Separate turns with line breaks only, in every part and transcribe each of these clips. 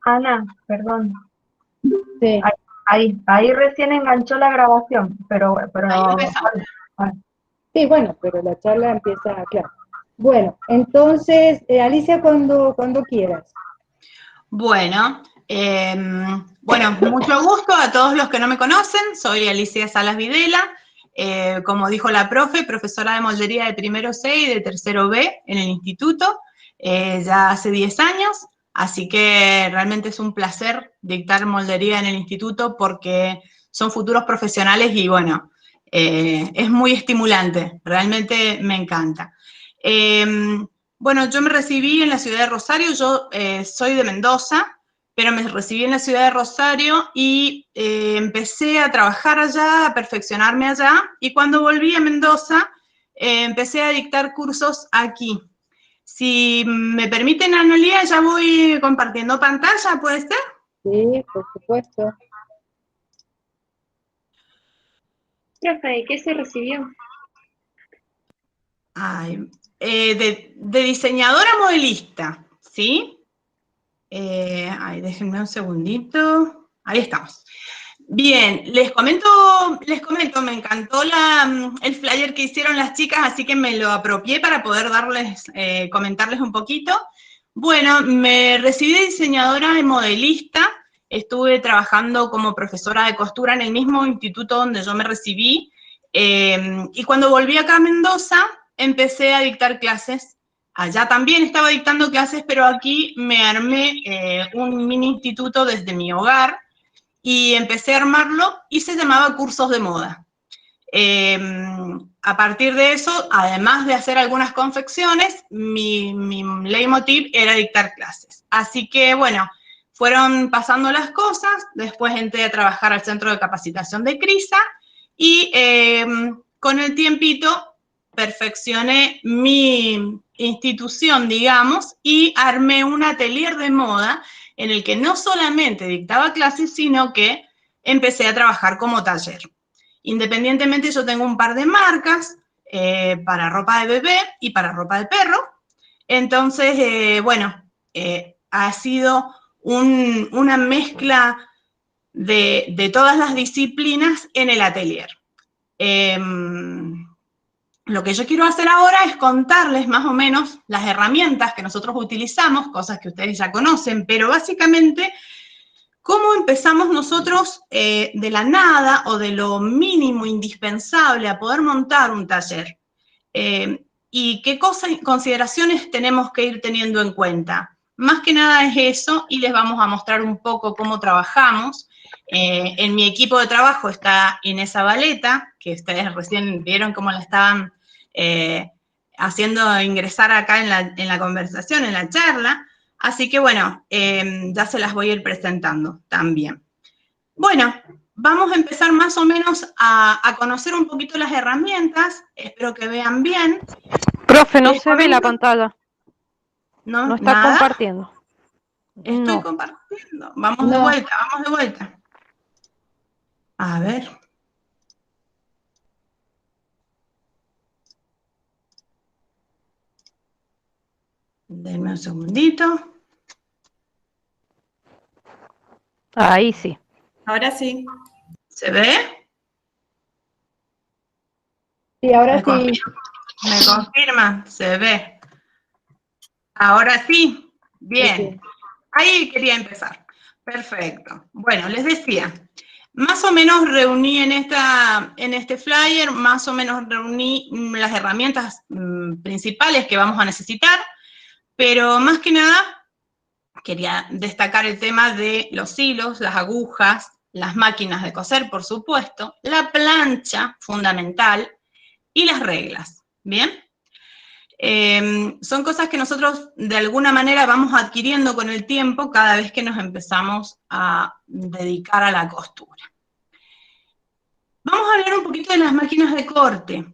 Ana, perdón.
Sí.
Ahí recién enganchó la grabación, pero
Ahí empezamos.
bueno.
Sí, bueno, pero la charla empieza, claro. Bueno, entonces, Alicia, cuando quieras.
Bueno, mucho gusto a todos los que no me conocen. Soy Alicia Salas Videla, como dijo la profe, profesora de moldería de primero C y de tercero B en el instituto, ya hace 10 años, así que realmente es un placer dictar moldería en el instituto porque son futuros profesionales y bueno, es muy estimulante, realmente me encanta. Bueno, yo me recibí en la ciudad de Rosario, yo soy de Mendoza, pero me recibí en la ciudad de Rosario y empecé a trabajar allá, a perfeccionarme allá, y cuando volví a Mendoza, empecé a dictar cursos aquí. Si me permiten, Analía, ya voy compartiendo pantalla, ¿puede ser?
Sí, por supuesto.
Profe, ¿de qué se recibió?
Ay, de diseñadora modelista, ¿sí? Déjenme un segundito. Ahí estamos. Bien, les comento, me encantó el flyer que hicieron las chicas, así que me lo apropié para poder comentarles un poquito. Bueno, me recibí de diseñadora y modelista, estuve trabajando como profesora de costura en el mismo instituto donde yo me recibí, y cuando volví acá a Mendoza, empecé a dictar clases. Allá también estaba dictando clases, pero aquí me armé un mini instituto desde mi hogar, y empecé a armarlo y se llamaba Cursos de Moda. A partir de eso, además de hacer algunas confecciones, mi leitmotiv era dictar clases. Así que, bueno, fueron pasando las cosas, después entré a trabajar al Centro de Capacitación de CRISA y con el tiempito perfeccioné mi institución, digamos, y armé un atelier de moda en el que no solamente dictaba clases, sino que empecé a trabajar como taller. Independientemente, yo tengo un par de marcas para ropa de bebé y para ropa de perro. Entonces, ha sido una mezcla de todas las disciplinas en el atelier. Lo que yo quiero hacer ahora es contarles más o menos las herramientas que nosotros utilizamos, cosas que ustedes ya conocen, pero básicamente cómo empezamos nosotros de la nada o de lo mínimo indispensable a poder montar un taller. Y qué consideraciones tenemos que ir teniendo en cuenta. Más que nada es eso, y les vamos a mostrar un poco cómo trabajamos. En mi equipo de trabajo está Inés Zabaleta, que ustedes recién vieron cómo la estaban haciendo ingresar acá en la conversación, en la charla. Así que bueno, ya se las voy a ir presentando también. Bueno, vamos a empezar más o menos a conocer un poquito las herramientas. Espero que vean bien.
Profe, no se ve la pantalla.
No
está
¿nada?
Compartiendo.
Estoy compartiendo. Vamos de vuelta. A ver. Denme un segundito.
Ahí sí.
Ahora sí.
¿Se ve?
Sí, ahora sí.
Me confirma, se ve. Ahora sí. Bien.
Sí.
Ahí quería empezar. Perfecto. Bueno, les decía, más o menos reuní en este flyer, más o menos reuní las herramientas principales que vamos a necesitar, pero más que nada quería destacar el tema de los hilos, las agujas, las máquinas de coser, por supuesto, la plancha, fundamental, y las reglas, ¿bien? Son cosas que nosotros de alguna manera vamos adquiriendo con el tiempo cada vez que nos empezamos a dedicar a la costura. Vamos a hablar un poquito de las máquinas de corte.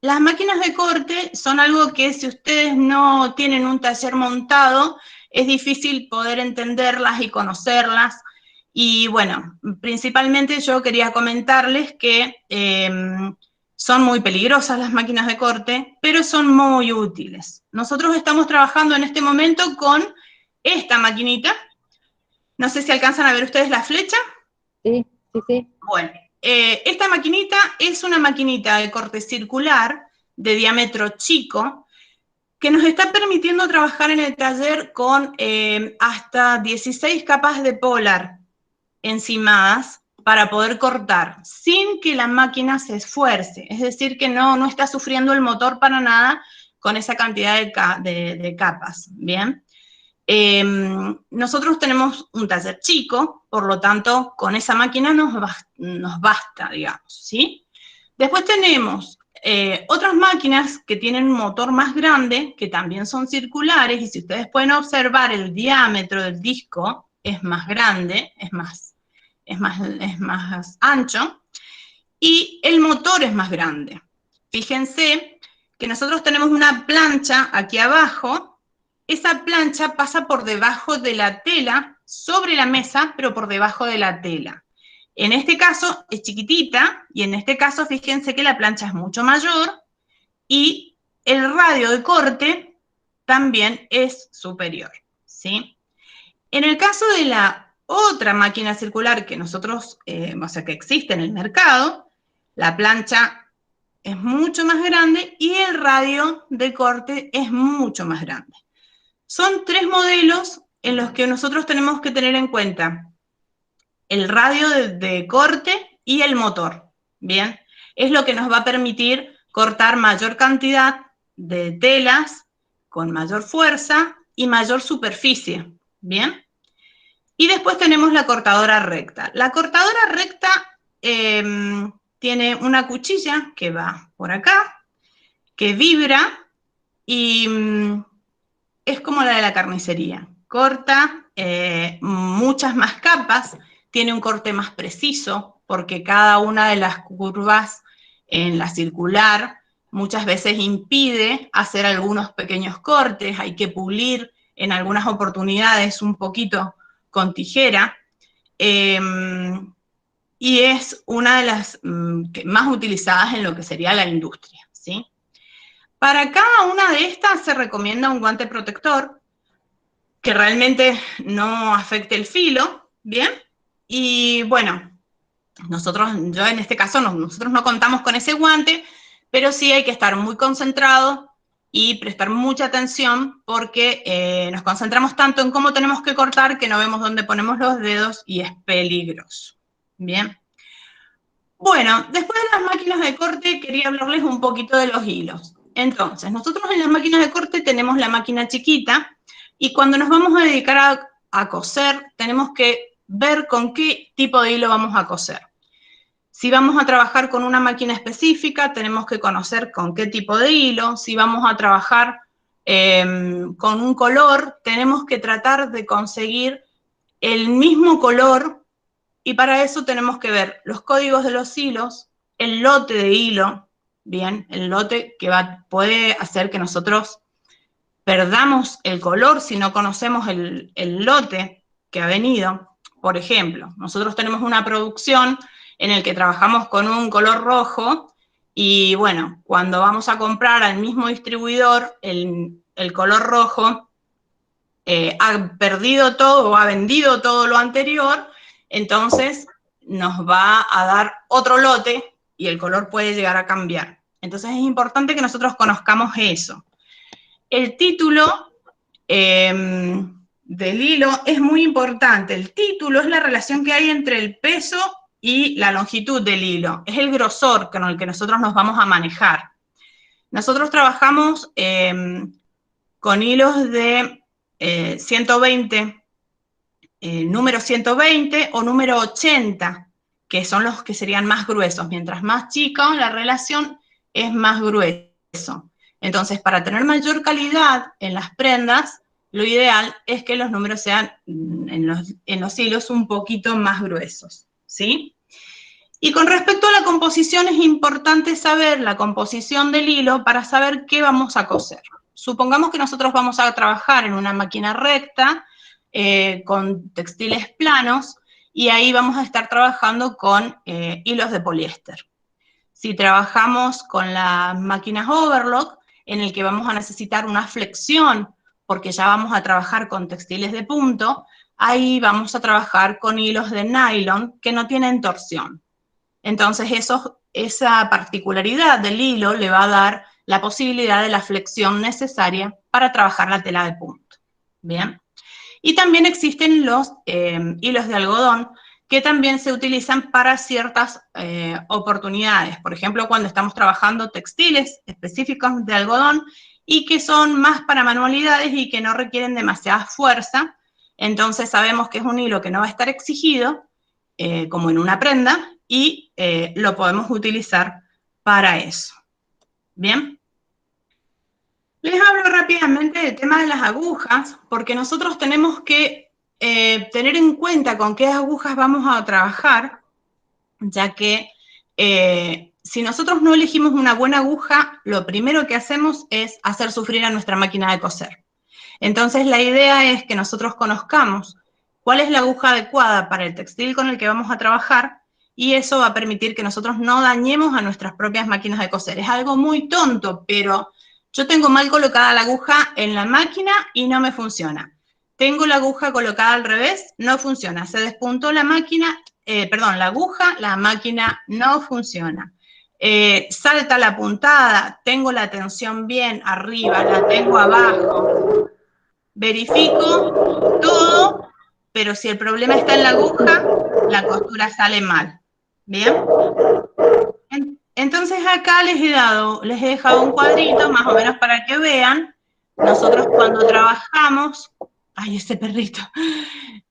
Las máquinas de corte son algo que si ustedes no tienen un taller montado, es difícil poder entenderlas y conocerlas. Y bueno, principalmente yo quería comentarles que son muy peligrosas las máquinas de corte, pero son muy útiles. Nosotros estamos trabajando en este momento con esta maquinita, No sé si alcanzan a ver ustedes la flecha.
Sí, sí, sí.
Bueno, esta maquinita es una maquinita de corte circular de diámetro chico que nos está permitiendo trabajar en el taller con hasta 16 capas de polar encimadas para poder cortar sin que la máquina se esfuerce. Es decir, que no está sufriendo el motor para nada con esa cantidad de capas, ¿bien? Nosotros tenemos un taller chico, por lo tanto, con esa máquina nos basta, digamos, ¿sí? Después tenemos otras máquinas que tienen un motor más grande, que también son circulares, y si ustedes pueden observar, el diámetro del disco es más grande, es más ancho, y el motor es más grande. Fíjense que nosotros tenemos una plancha aquí abajo. Esa plancha pasa por debajo de la tela, sobre la mesa, pero por debajo de la tela. En este caso es chiquitita, y en este caso fíjense que la plancha es mucho mayor, y el radio de corte también es superior, ¿sí? En el caso de la otra máquina circular que nosotros, o sea, que existe en el mercado, la plancha es mucho más grande y el radio de corte es mucho más grande. Son 3 modelos en los que nosotros tenemos que tener en cuenta el radio de corte y el motor, ¿bien? Es lo que nos va a permitir cortar mayor cantidad de telas con mayor fuerza y mayor superficie, ¿bien? Y después tenemos la cortadora recta. La cortadora recta tiene una cuchilla que va por acá, que vibra y es como la de la carnicería. Corta muchas más capas, tiene un corte más preciso, porque cada una de las curvas en la circular muchas veces impide hacer algunos pequeños cortes, hay que pulir en algunas oportunidades un poquito con tijera, y es una de las más utilizadas en lo que sería la industria, ¿sí? Para cada una de estas se recomienda un guante protector que realmente no afecte el filo, ¿bien? Y bueno, yo en este caso, nosotros no contamos con ese guante, pero sí hay que estar muy concentrado y prestar mucha atención porque nos concentramos tanto en cómo tenemos que cortar que no vemos dónde ponemos los dedos y es peligroso, ¿bien? Bueno, después de las máquinas de corte quería hablarles un poquito de los hilos. Entonces, nosotros en las máquinas de corte tenemos la máquina chiquita y cuando nos vamos a dedicar a coser, tenemos que ver con qué tipo de hilo vamos a coser. Si vamos a trabajar con una máquina específica, tenemos que conocer con qué tipo de hilo. Si vamos a trabajar con un color, tenemos que tratar de conseguir el mismo color y para eso tenemos que ver los códigos de los hilos, el lote de hilo, bien, el lote que puede hacer que nosotros perdamos el color si no conocemos el lote que ha venido. Por ejemplo, nosotros tenemos una producción en el que trabajamos con un color rojo y bueno, cuando vamos a comprar al mismo distribuidor el color rojo ha perdido todo o ha vendido todo lo anterior, entonces nos va a dar otro lote y el color puede llegar a cambiar. Entonces es importante que nosotros conozcamos eso. El título del hilo es muy importante. El título es la relación que hay entre el peso y la longitud del hilo. Es el grosor con el que nosotros nos vamos a manejar. Nosotros trabajamos con hilos de 120, número 120 o número 80, que son los que serían más gruesos. Mientras más chica la relación, es más grueso. Entonces, para tener mayor calidad en las prendas, lo ideal es que los números sean en los hilos un poquito más gruesos, ¿sí? Y con respecto a la composición, es importante saber la composición del hilo para saber qué vamos a coser. Supongamos que nosotros vamos a trabajar en una máquina recta con textiles planos y ahí vamos a estar trabajando con hilos de poliéster. Si trabajamos con las máquinas overlock, en el que vamos a necesitar una flexión porque ya vamos a trabajar con textiles de punto, ahí vamos a trabajar con hilos de nylon que no tienen torsión. Entonces, esa particularidad del hilo le va a dar la posibilidad de la flexión necesaria para trabajar la tela de punto. Bien. Y también existen los hilos de algodón que también se utilizan para ciertas oportunidades. Por ejemplo, cuando estamos trabajando textiles específicos de algodón y que son más para manualidades y que no requieren demasiada fuerza, entonces sabemos que es un hilo que no va a estar exigido, como en una prenda, y lo podemos utilizar para eso. ¿Bien? Les hablo rápidamente del tema de las agujas, porque nosotros tenemos que tener en cuenta con qué agujas vamos a trabajar, ya que si nosotros no elegimos una buena aguja, lo primero que hacemos es hacer sufrir a nuestra máquina de coser. Entonces, la idea es que nosotros conozcamos cuál es la aguja adecuada para el textil con el que vamos a trabajar, y eso va a permitir que nosotros no dañemos a nuestras propias máquinas de coser. Es algo muy tonto, pero yo tengo mal colocada la aguja en la máquina y no me funciona. Tengo la aguja colocada al revés, no funciona. Se despuntó la máquina, la aguja, la máquina no funciona. Salta la puntada, tengo la tensión bien arriba, la tengo abajo. Verifico todo, pero si el problema está en la aguja, la costura sale mal. ¿Bien? Entonces acá les he dejado un cuadrito más o menos para que vean. Nosotros cuando trabajamos, ay, ese perrito,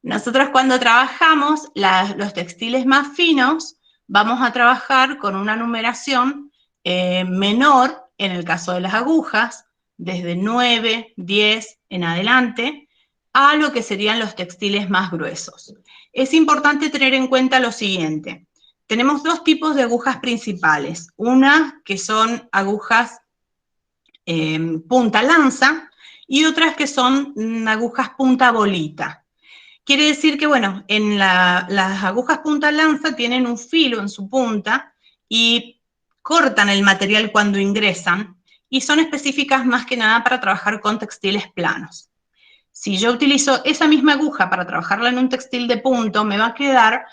nosotros cuando trabajamos los textiles más finos, vamos a trabajar con una numeración menor, en el caso de las agujas, desde 9, 10 en adelante, a lo que serían los textiles más gruesos. Es importante tener en cuenta lo siguiente. Tenemos dos tipos de agujas principales. Una que son agujas punta lanza y otras que son agujas punta bolita. Quiere decir que, bueno, en las agujas punta lanza tienen un filo en su punta y cortan el material cuando ingresan y son específicas más que nada para trabajar con textiles planos. Si yo utilizo esa misma aguja para trabajarla en un textil de punto, me va a quedar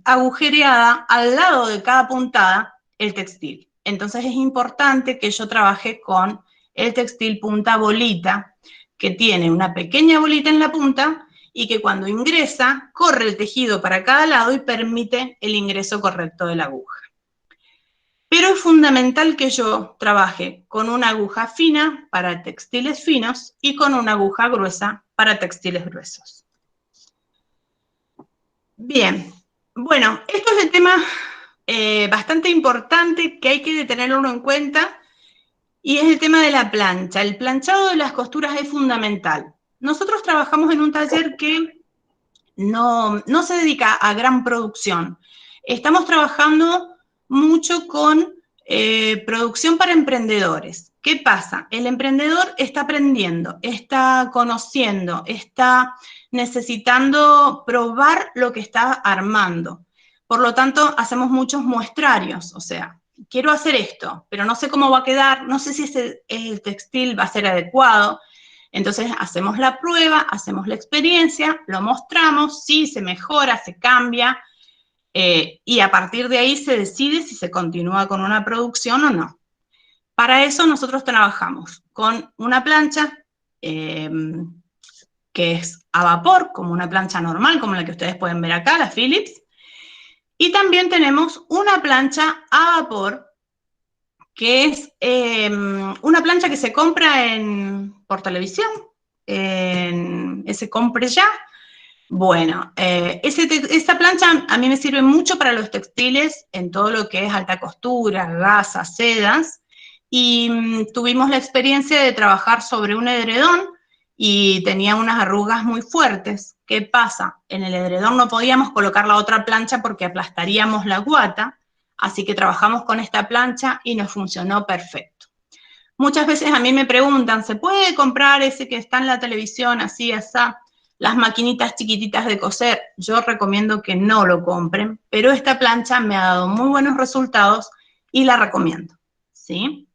agujereada al lado de cada puntada el textil. Entonces es importante que yo trabaje con el textil punta bolita, que tiene una pequeña bolita en la punta y que cuando ingresa, corre el tejido para cada lado y permite el ingreso correcto de la aguja. Pero es fundamental que yo trabaje con una aguja fina para textiles finos y con una aguja gruesa para textiles gruesos. Bien, bueno, esto es el tema bastante importante que hay que tenerlo en cuenta, y es el tema de la plancha. El planchado de las costuras es fundamental. Nosotros trabajamos en un taller que no se dedica a gran producción. Estamos trabajando mucho con producción para emprendedores. ¿Qué pasa? El emprendedor está aprendiendo, está conociendo, está necesitando probar lo que está armando. Por lo tanto, hacemos muchos muestrarios, o sea, quiero hacer esto, pero no sé cómo va a quedar, no sé si el textil va a ser adecuado. Entonces hacemos la prueba, hacemos la experiencia, lo mostramos, sí, se mejora, se cambia, y a partir de ahí se decide si se continúa con una producción o no. Para eso nosotros trabajamos con una plancha que es a vapor, como una plancha normal, como la que ustedes pueden ver acá, la Philips, y también tenemos una plancha a vapor, que es una plancha que se compra por televisión, en ese compre ya. Bueno, esta plancha a mí me sirve mucho para los textiles en todo lo que es alta costura, gasas, sedas, y tuvimos la experiencia de trabajar sobre un edredón y tenía unas arrugas muy fuertes. ¿Qué pasa? En el edredón no podíamos colocar la otra plancha porque aplastaríamos la guata, así que trabajamos con esta plancha y nos funcionó perfecto. Muchas veces a mí me preguntan, ¿se puede comprar ese que está en la televisión así, así? Las maquinitas chiquititas de coser? Yo recomiendo que no lo compren, pero esta plancha me ha dado muy buenos resultados y la recomiendo, ¿sí?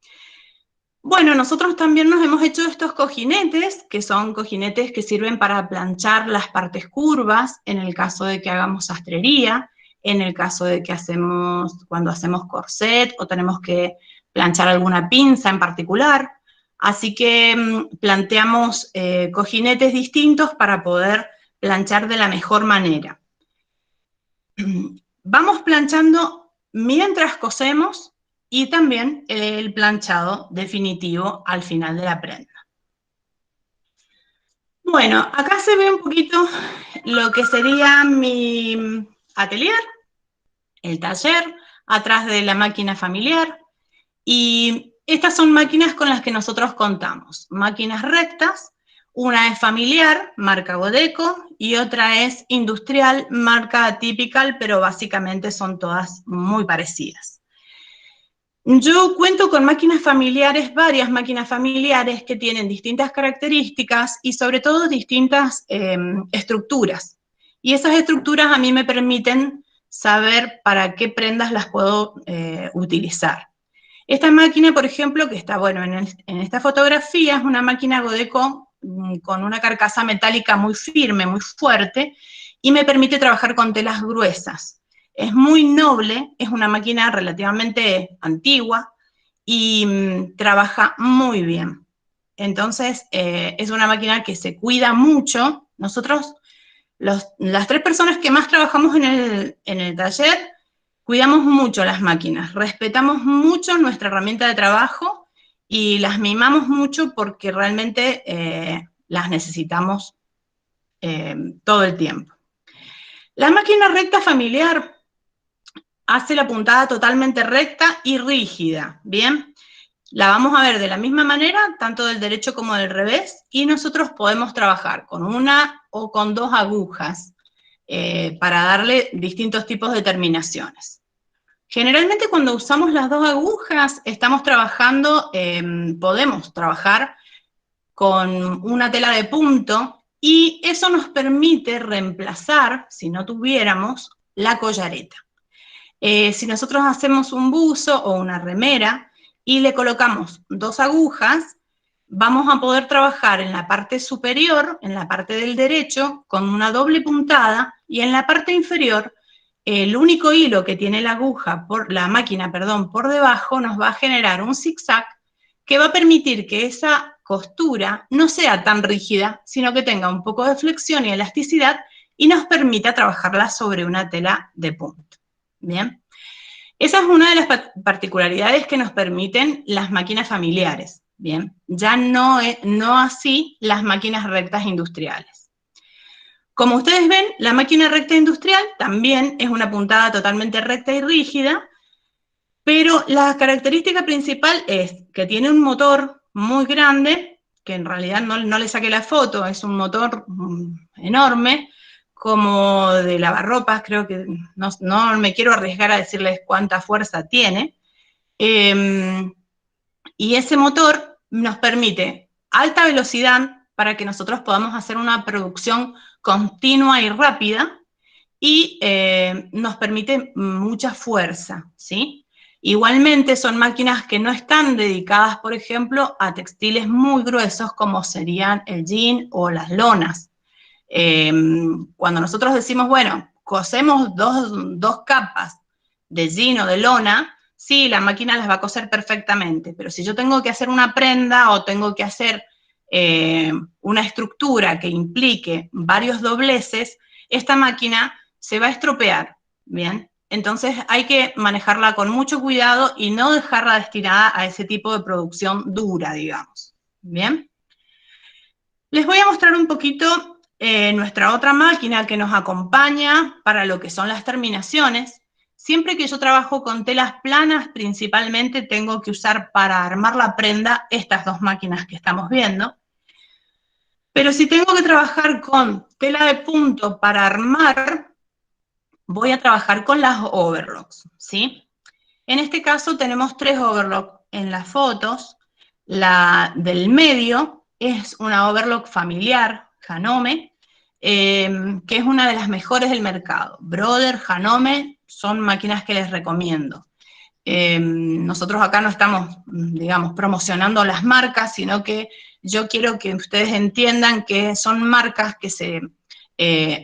Bueno, nosotros también nos hemos hecho estos cojinetes, que son cojinetes que sirven para planchar las partes curvas, en el caso de que hagamos sastrería, en el caso de que cuando hacemos corset o tenemos que planchar alguna pinza en particular. Así que planteamos cojinetes distintos para poder planchar de la mejor manera. Vamos planchando mientras cosemos y también el planchado definitivo al final de la prenda. Bueno, acá se ve un poquito lo que sería mi atelier, el taller, atrás de la máquina familiar. Y estas son máquinas con las que nosotros contamos, máquinas rectas. Una es familiar, marca Godeco, y otra es industrial, marca Atypical, pero básicamente son todas muy parecidas. Yo cuento con máquinas familiares, varias máquinas familiares que tienen distintas características y sobre todo distintas estructuras. Y esas estructuras a mí me permiten saber para qué prendas las puedo utilizar. Esta máquina, por ejemplo, que está, bueno, en esta fotografía, es una máquina Godeco con una carcasa metálica muy firme, muy fuerte, y me permite trabajar con telas gruesas. Es muy noble, es una máquina relativamente antigua y trabaja muy bien. Entonces, es una máquina que se cuida mucho. Nosotros, las 3 personas que más trabajamos en el taller, cuidamos mucho las máquinas, respetamos mucho nuestra herramienta de trabajo y las mimamos mucho porque realmente las necesitamos todo el tiempo. La máquina recta familiar hace la puntada totalmente recta y rígida, ¿bien? La vamos a ver de la misma manera, tanto del derecho como del revés, y nosotros podemos trabajar con una o con 2 agujas para darle distintos tipos de terminaciones. Generalmente cuando usamos las 2 agujas estamos trabajando, podemos trabajar con una tela de punto y eso nos permite reemplazar, si no tuviéramos, la collareta. Si nosotros hacemos un buzo o una remera y le colocamos 2 agujas, vamos a poder trabajar en la parte superior, en la parte del derecho, con una doble puntada y en la parte inferior el único hilo que tiene la máquina, por debajo, nos va a generar un zigzag que va a permitir que esa costura no sea tan rígida, sino que tenga un poco de flexión y elasticidad y nos permita trabajarla sobre una tela de punto. Bien. Esa es una de las particularidades que nos permiten las máquinas familiares. Bien. Ya no así las máquinas rectas industriales. Como ustedes ven, la máquina recta industrial también es una puntada totalmente recta y rígida, pero la característica principal es que tiene un motor muy grande, que en realidad no le saqué la foto, es un motor enorme, como de lavarropas, creo que no me quiero arriesgar a decirles cuánta fuerza tiene, y ese motor nos permite alta velocidad para que nosotros podamos hacer una producción continua y rápida y nos permite mucha fuerza, ¿sí? Igualmente son máquinas que no están dedicadas, por ejemplo, a textiles muy gruesos como serían el jean o las lonas. Cuando nosotros decimos, bueno, cosemos dos capas de jean o de lona, sí, la máquina las va a coser perfectamente, pero si yo tengo que hacer una prenda o tengo que hacer una estructura que implique varios dobleces, esta máquina se va a estropear, ¿bien? Entonces hay que manejarla con mucho cuidado y no dejarla destinada a ese tipo de producción dura, digamos, ¿bien? Les voy a mostrar un poquito nuestra otra máquina que nos acompaña para lo que son las terminaciones. Siempre que yo trabajo con telas planas, principalmente tengo que usar para armar la prenda estas 2 máquinas que estamos viendo. Pero si tengo que trabajar con tela de punto para armar, voy a trabajar con las overlocks, ¿sí? En este caso tenemos 3 overlocks en las fotos. La del medio es una overlock familiar, Janome, que es una de las mejores del mercado. Brother, Janome, son máquinas que les recomiendo. nosotros acá no estamos, digamos, promocionando las marcas, sino que yo quiero que ustedes entiendan que son marcas que se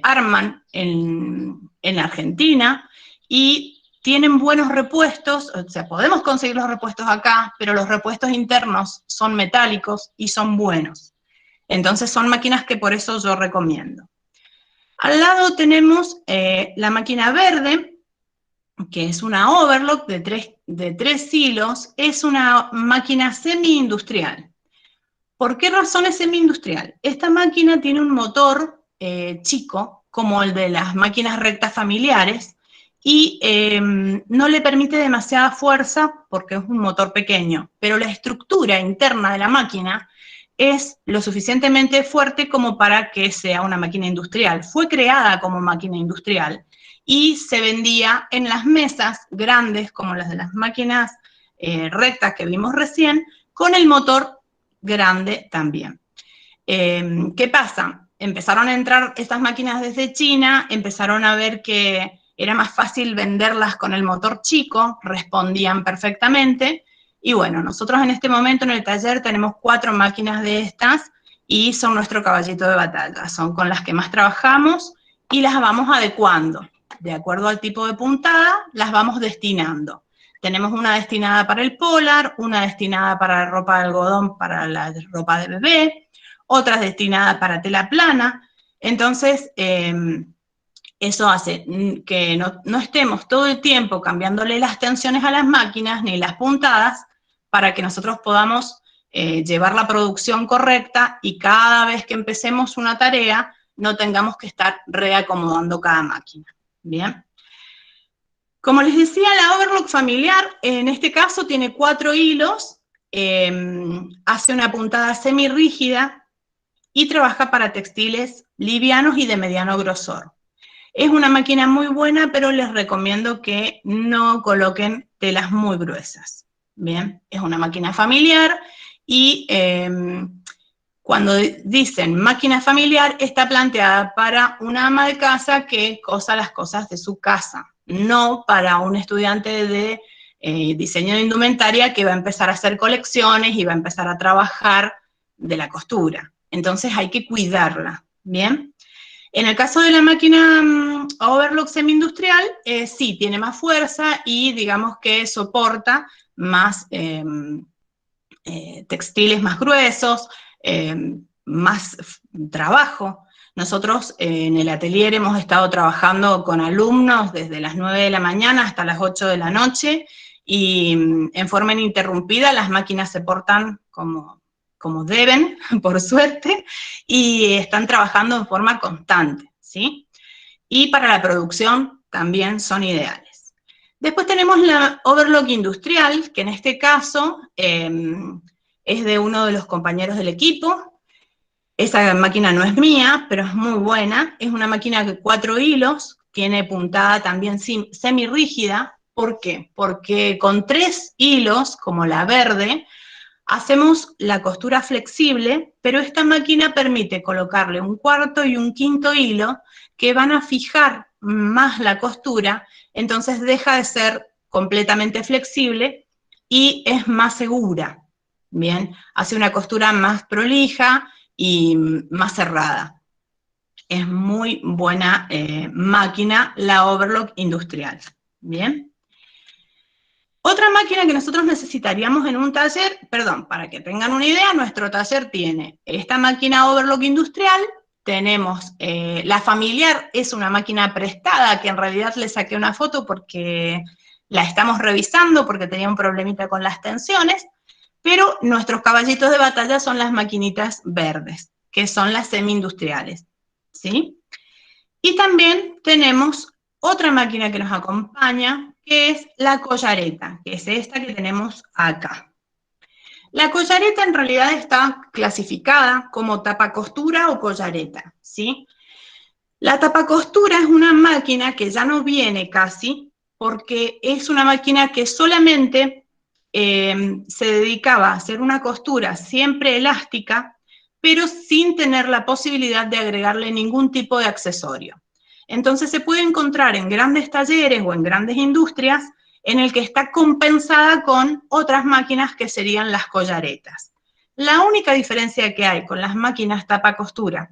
arman en Argentina y tienen buenos repuestos, o sea, podemos conseguir los repuestos acá, pero los repuestos internos son metálicos y son buenos. Entonces son máquinas que por eso yo recomiendo. Al lado tenemos la máquina verde, que es una overlock de 3 hilos, es una máquina semi-industrial. ¿Por qué razón es semi-industrial? Esta máquina tiene un motor chico, como el de las máquinas rectas familiares, y no le permite demasiada fuerza porque es un motor pequeño, pero la estructura interna de la máquina es lo suficientemente fuerte como para que sea una máquina industrial. Fue creada como máquina industrial y se vendía en las mesas grandes, como las de las máquinas rectas que vimos recién, con el motor grande también. ¿Qué pasa? Empezaron a entrar estas máquinas desde China, empezaron a ver que era más fácil venderlas con el motor chico, respondían perfectamente, y bueno, nosotros en este momento en el taller tenemos 4 máquinas de estas y son nuestro caballito de batalla, son con las que más trabajamos y las vamos adecuando. De acuerdo al tipo de puntada, las vamos destinando. Tenemos una destinada para el polar, una destinada para la ropa de algodón, para la ropa de bebé, otras destinadas para tela plana. Entonces, eso hace que no estemos todo el tiempo cambiándole las tensiones a las máquinas ni las puntadas para que nosotros podamos llevar la producción correcta y cada vez que empecemos una tarea no tengamos que estar reacomodando cada máquina. Bien. Como les decía, la overlock familiar, en este caso, tiene 4 hilos, hace una puntada semirrígida y trabaja para textiles livianos y de mediano grosor. Es una máquina muy buena, pero les recomiendo que no coloquen telas muy gruesas. Bien, es una máquina familiar y cuando dicen máquina familiar, está planteada para una ama de casa que cosa las cosas de su casa, no para un estudiante de diseño de indumentaria que va a empezar a hacer colecciones y va a empezar a trabajar de la costura. Entonces hay que cuidarla, ¿bien? En el caso de la máquina overlock semi-industrial, sí, tiene más fuerza y digamos que soporta más textiles más gruesos, más trabajo. Nosotros en el atelier hemos estado trabajando con alumnos desde las 9 de la mañana hasta las 8 de la noche y en forma ininterrumpida las máquinas se portan como deben, por suerte, y están trabajando en forma constante, ¿sí? Y para la producción también son ideales. Después tenemos la overlock industrial, que en este caso es de uno de los compañeros del equipo. Esa máquina no es mía, pero es muy buena. Es una máquina de 4 hilos, tiene puntada también semirrígida. ¿Por qué? Porque con 3 hilos, como la verde, hacemos la costura flexible, pero esta máquina permite colocarle un 4º y un 5º hilo que van a fijar más la costura, entonces deja de ser completamente flexible y es más segura. Bien, hace una costura más prolija y más cerrada. Es muy buena máquina la overlock industrial. Bien. Otra máquina que nosotros necesitaríamos en un taller, perdón, para que tengan una idea, nuestro taller tiene esta máquina overlock industrial, tenemos la familiar, es una máquina prestada, que en realidad le saqué una foto porque la estamos revisando, porque tenía un problemita con las tensiones, pero nuestros caballitos de batalla son las maquinitas verdes, que son las semi-industriales, ¿sí? Y también tenemos otra máquina que nos acompaña, que es la collareta, que es esta que tenemos acá. La collareta en realidad está clasificada como tapacostura o collareta, ¿sí? La tapacostura es una máquina que ya no viene casi, porque es una máquina que solamente se dedicaba a hacer una costura siempre elástica, pero sin tener la posibilidad de agregarle ningún tipo de accesorio. Entonces se puede encontrar en grandes talleres o en grandes industrias en el que está compensada con otras máquinas que serían las collaretas. La única diferencia que hay con las máquinas tapa costura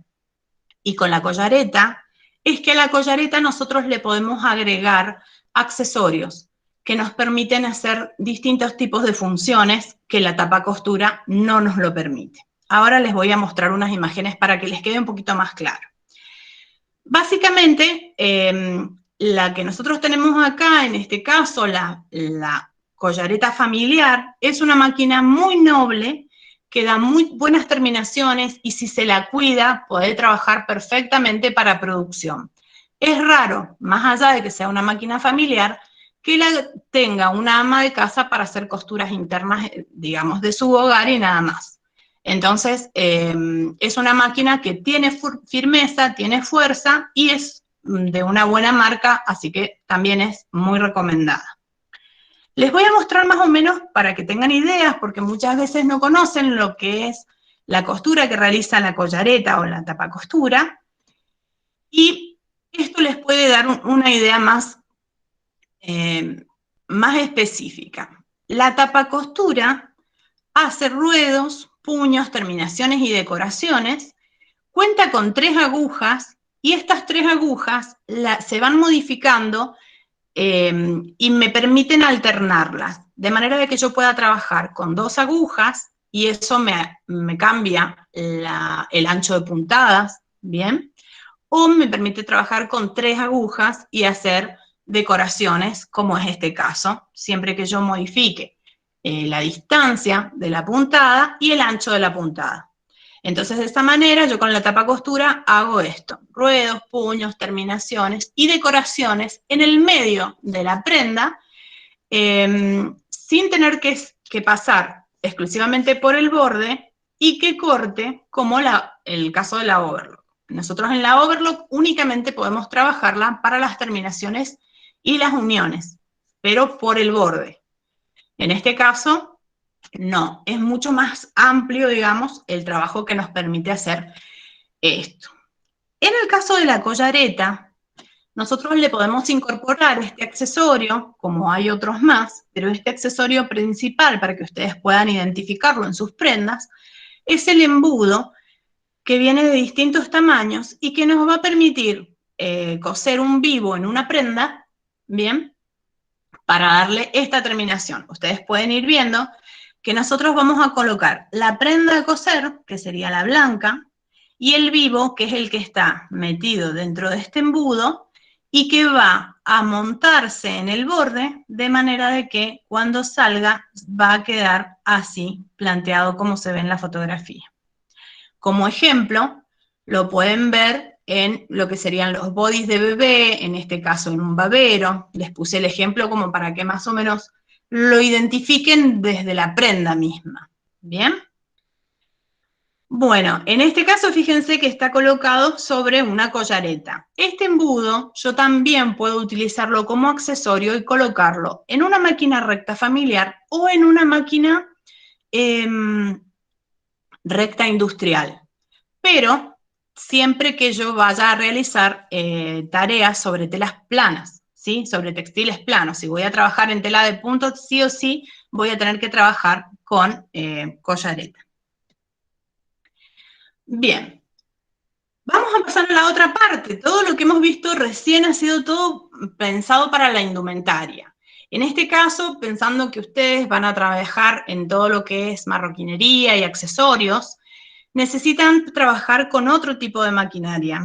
y con la collareta es que a la collareta nosotros le podemos agregar accesorios que nos permiten hacer distintos tipos de funciones que la tapa costura no nos lo permite. Ahora les voy a mostrar unas imágenes para que les quede un poquito más claro. Básicamente, la que nosotros tenemos acá, en este caso, la collareta familiar, es una máquina muy noble que da muy buenas terminaciones y si se la cuida, puede trabajar perfectamente para producción. Es raro, más allá de que sea una máquina familiar, que la tenga una ama de casa para hacer costuras internas, digamos, de su hogar y nada más. Entonces, es una máquina que tiene firmeza, tiene fuerza y es de una buena marca, así que también es muy recomendada. Les voy a mostrar más o menos para que tengan ideas, porque muchas veces no conocen lo que es la costura que realiza la collareta o la tapa costura, y esto les puede dar una idea más específica. La tapa costura hace ruedos, puños, terminaciones y decoraciones, cuenta con 3 agujas y estas 3 agujas se van modificando y me permiten alternarlas, de manera de que yo pueda trabajar con 2 agujas y eso me cambia el ancho de puntadas, ¿bien? O me permite trabajar con 3 agujas y hacer decoraciones, como es este caso, siempre que yo modifique la distancia de la puntada y el ancho de la puntada. Entonces, de esta manera, yo con la tapa costura hago esto, ruedos, puños, terminaciones y decoraciones en el medio de la prenda, sin tener que pasar exclusivamente por el borde y que corte, como el caso de la overlock. Nosotros en la overlock únicamente podemos trabajarla para las terminaciones y las uniones, pero por el borde. En este caso, no, es mucho más amplio, digamos, el trabajo que nos permite hacer esto. En el caso de la collareta, nosotros le podemos incorporar este accesorio, como hay otros más, pero este accesorio principal, para que ustedes puedan identificarlo en sus prendas, es el embudo que viene de distintos tamaños y que nos va a permitir coser un vivo en una prenda, ¿bien?, para darle esta terminación. Ustedes pueden ir viendo que nosotros vamos a colocar la prenda a coser, que sería la blanca, y el vivo, que es el que está metido dentro de este embudo, y que va a montarse en el borde, de manera de que cuando salga va a quedar así, planteado como se ve en la fotografía. Como ejemplo, lo pueden ver en lo que serían los bodys de bebé, en este caso en un babero. Les puse el ejemplo como para que más o menos lo identifiquen desde la prenda misma. ¿Bien? Bueno, en este caso fíjense que está colocado sobre una collareta. Este embudo yo también puedo utilizarlo como accesorio y colocarlo en una máquina recta familiar o en una máquina recta industrial, pero siempre que yo vaya a realizar tareas sobre telas planas, ¿sí?, sobre textiles planos. Si voy a trabajar en tela de punto, sí o sí voy a tener que trabajar con collareta. Bien, vamos a pasar a la otra parte. Todo lo que hemos visto recién ha sido todo pensado para la indumentaria. En este caso, pensando que ustedes van a trabajar en todo lo que es marroquinería y accesorios, necesitan trabajar con otro tipo de maquinarias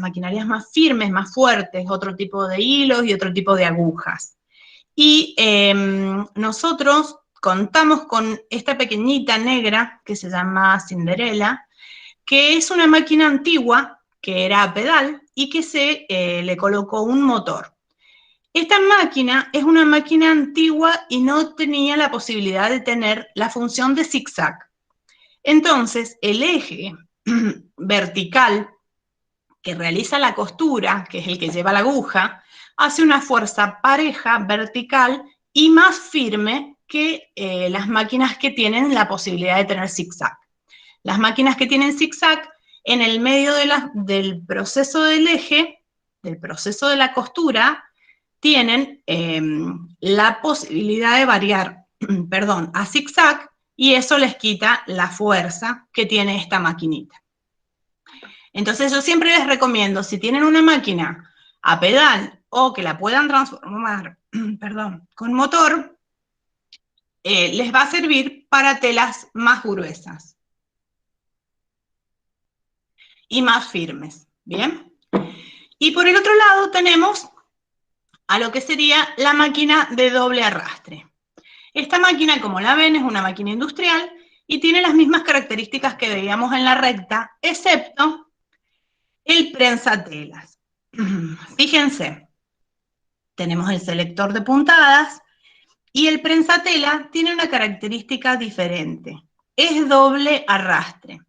más firmes, más fuertes, otro tipo de hilos y otro tipo de agujas. Y nosotros contamos con esta pequeñita negra que se llama Cinderella, que es una máquina antigua que era a pedal y que se le colocó un motor. Esta máquina es una máquina antigua y no tenía la posibilidad de tener la función de zigzag. Entonces, el eje vertical que realiza la costura, que es el que lleva la aguja, hace una fuerza pareja, vertical y más firme que las máquinas que tienen la posibilidad de tener zigzag. Las máquinas que tienen zigzag, en el medio del proceso del eje, del proceso de la costura, tienen la posibilidad de variar, perdón, a zigzag, y eso les quita la fuerza que tiene esta maquinita. Entonces yo siempre les recomiendo, si tienen una máquina a pedal o que la puedan transformar, perdón, con motor, les va a servir para telas más gruesas y más firmes, ¿bien? Y por el otro lado tenemos a lo que sería la máquina de doble arrastre. Esta máquina, como la ven, es una máquina industrial y tiene las mismas características que veíamos en la recta, excepto el prensatelas. Fíjense, tenemos el selector de puntadas y el prensatela tiene una característica diferente. Es doble arrastre.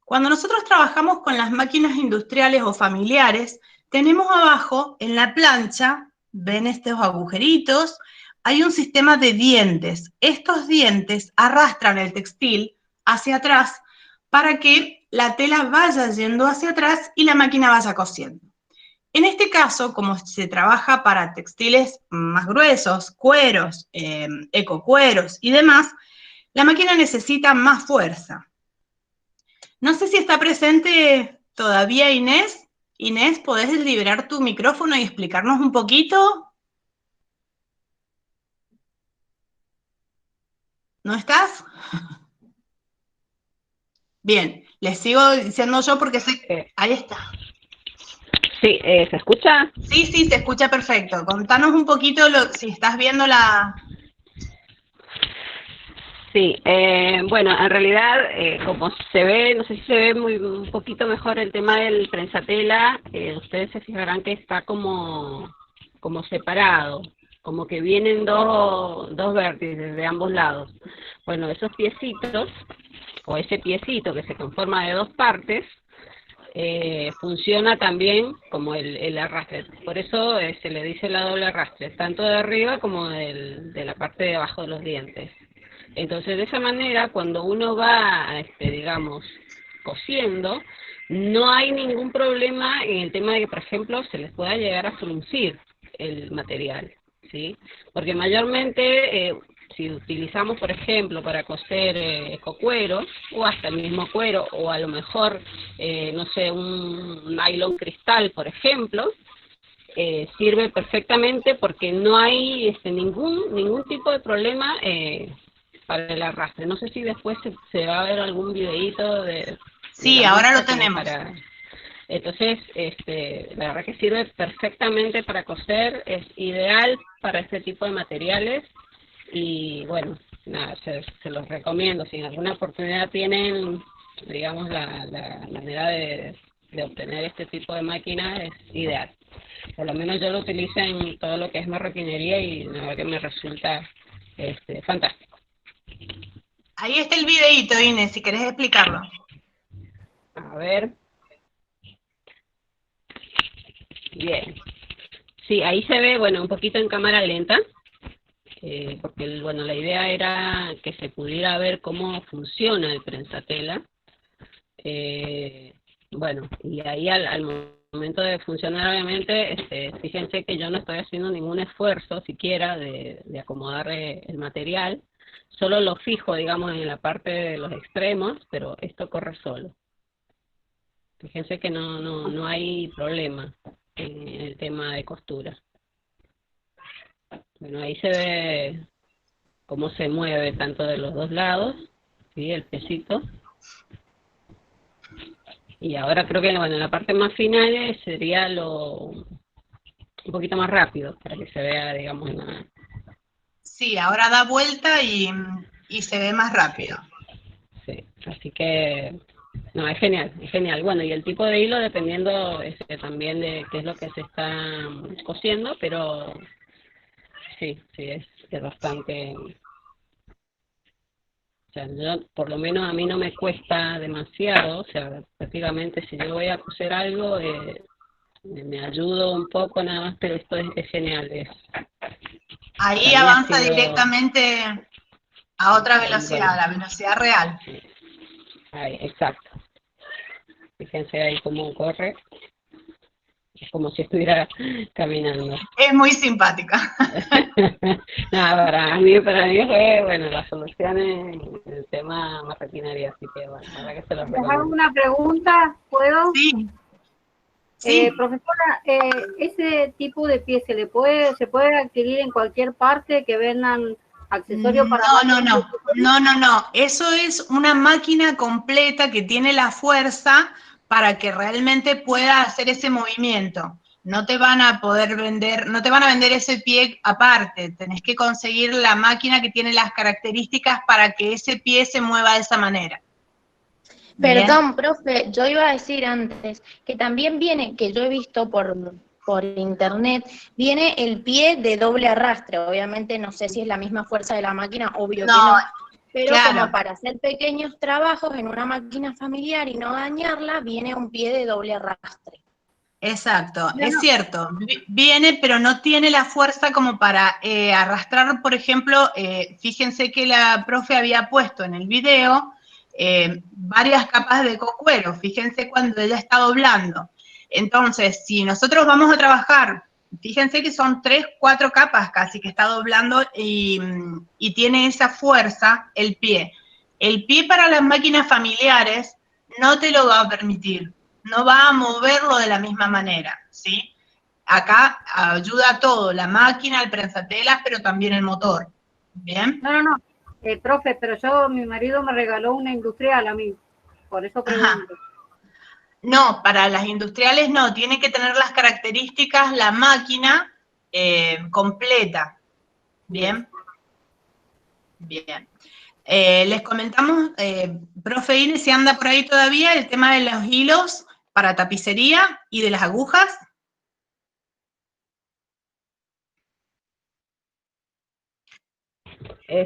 Cuando nosotros trabajamos con las máquinas industriales o familiares, tenemos abajo en la plancha, ven estos agujeritos, hay un sistema de dientes. Estos dientes arrastran el textil hacia atrás para que la tela vaya yendo hacia atrás y la máquina vaya cosiendo. En este caso, como se trabaja para textiles más gruesos, cueros, ecocueros y demás, la máquina necesita más fuerza. No sé si está presente todavía Inés. Inés, ¿podés liberar tu micrófono y explicarnos un poquito? ¿No estás? Bien, les sigo diciendo yo porque sé que... Ahí está.
Sí, ¿se escucha?
Sí, sí, se escucha perfecto. Contanos un poquito si estás viendo la...
Sí, bueno, en realidad, como se ve, no sé si se ve un poquito mejor el tema del prensatela, ustedes se fijarán que está como separado, como que vienen dos vértices de ambos lados. Bueno, esos piecitos, o ese piecito que se conforma de dos partes, funciona también como el arrastre. Por eso se le dice la doble arrastre, tanto de arriba como de la parte de abajo de los dientes. Entonces, de esa manera, cuando uno va, digamos, cosiendo, no hay ningún problema en el tema de que, por ejemplo, se les pueda llegar a fruncir el material, ¿sí? Porque mayormente, si utilizamos, por ejemplo, para coser ecocueros, o hasta el mismo cuero, o a lo mejor, no sé, un nylon cristal, por ejemplo, sirve perfectamente porque no hay ningún tipo de problema para el arrastre. No sé si después se va a ver algún videíto de
Sí,
la
ahora lo
muestra
tenemos.
Entonces, la verdad que sirve perfectamente para coser, es ideal para este tipo de materiales y bueno, nada, se los recomiendo. Si en alguna oportunidad tienen, digamos, la manera de obtener este tipo de máquina, es ideal. Por lo menos yo lo utilizo en todo lo que es marroquinería y la verdad que me resulta fantástico.
Ahí está el videíto, Inés, si querés explicarlo.
A ver. Bien. Sí, ahí se ve, bueno, un poquito en cámara lenta, porque, bueno, la idea era que se pudiera ver cómo funciona el prensatela. Bueno, y ahí al momento de funcionar, obviamente, fíjense que yo no estoy haciendo ningún esfuerzo siquiera de acomodar el material, solo lo fijo, digamos, en la parte de los extremos, pero esto corre solo. Fíjense que no hay problema en el tema de costura. Bueno, ahí se ve cómo se mueve tanto de los dos lados, ¿sí? El piecito. Y ahora creo que, bueno, en la parte más final sería un poquito más rápido, para que se vea, digamos,
Sí, ahora da vuelta y se ve más rápido.
sí, así que, no, es genial, es genial. Bueno, y el tipo de hilo dependiendo también de qué es lo que se está cosiendo, pero sí, es bastante... O sea, yo, por lo menos a mí no me cuesta demasiado, o sea, prácticamente si yo voy a coser algo, me ayudo un poco nada más, pero esto es genial.
Ahí
Para mí ha
avanza
sido...
directamente a otra
Ahí,
velocidad,
bueno,
a la velocidad real.
ahí, exacto. Fíjense ahí cómo corre. es como si estuviera caminando.
Es muy simpática.
No, para mí fue, bueno, la solución es el tema maquinaria, así que bueno, la verdad que se lo
Les hago
recomiendo.
una pregunta, ¿puedo?
Sí, sí.
Profesora, ese tipo de pie se puede adquirir en cualquier parte que vendan accesorios para
No. Eso es una máquina completa que tiene la fuerza para que realmente pueda hacer ese movimiento. No te van a vender ese pie aparte. Tenés que conseguir la máquina que tiene las características para que ese pie se mueva de esa manera. Bien.
Perdón, profe, yo iba a decir antes que también viene, que yo he visto por internet, viene el pie de doble arrastre. Obviamente no sé si es la misma fuerza de la máquina, obvio que no, pero
claro.
como para hacer pequeños trabajos en una máquina familiar y no dañarla, viene un pie de doble arrastre.
Exacto, es cierto, viene pero no tiene la fuerza como para arrastrar, por ejemplo, fíjense que la profe había puesto en el video varias capas de cocuero, fíjense cuando ella está doblando. Entonces, si nosotros vamos a trabajar, fíjense que son 3, 4 capas casi que está doblando y tiene esa fuerza el pie. El pie para las máquinas familiares no te lo va a permitir. No va a moverlo de la misma manera, ¿sí? Acá ayuda a todo, la máquina, el prensatelas, pero también el motor, ¿bien?
No. Profe, pero mi marido me regaló una industrial a mí, por eso pregunto.
Ajá. No, para las industriales no, tiene que tener las características, la máquina completa, ¿bien? Bien. Les comentamos, profe Ine, si anda por ahí todavía, el tema de los hilos para tapicería y de las agujas.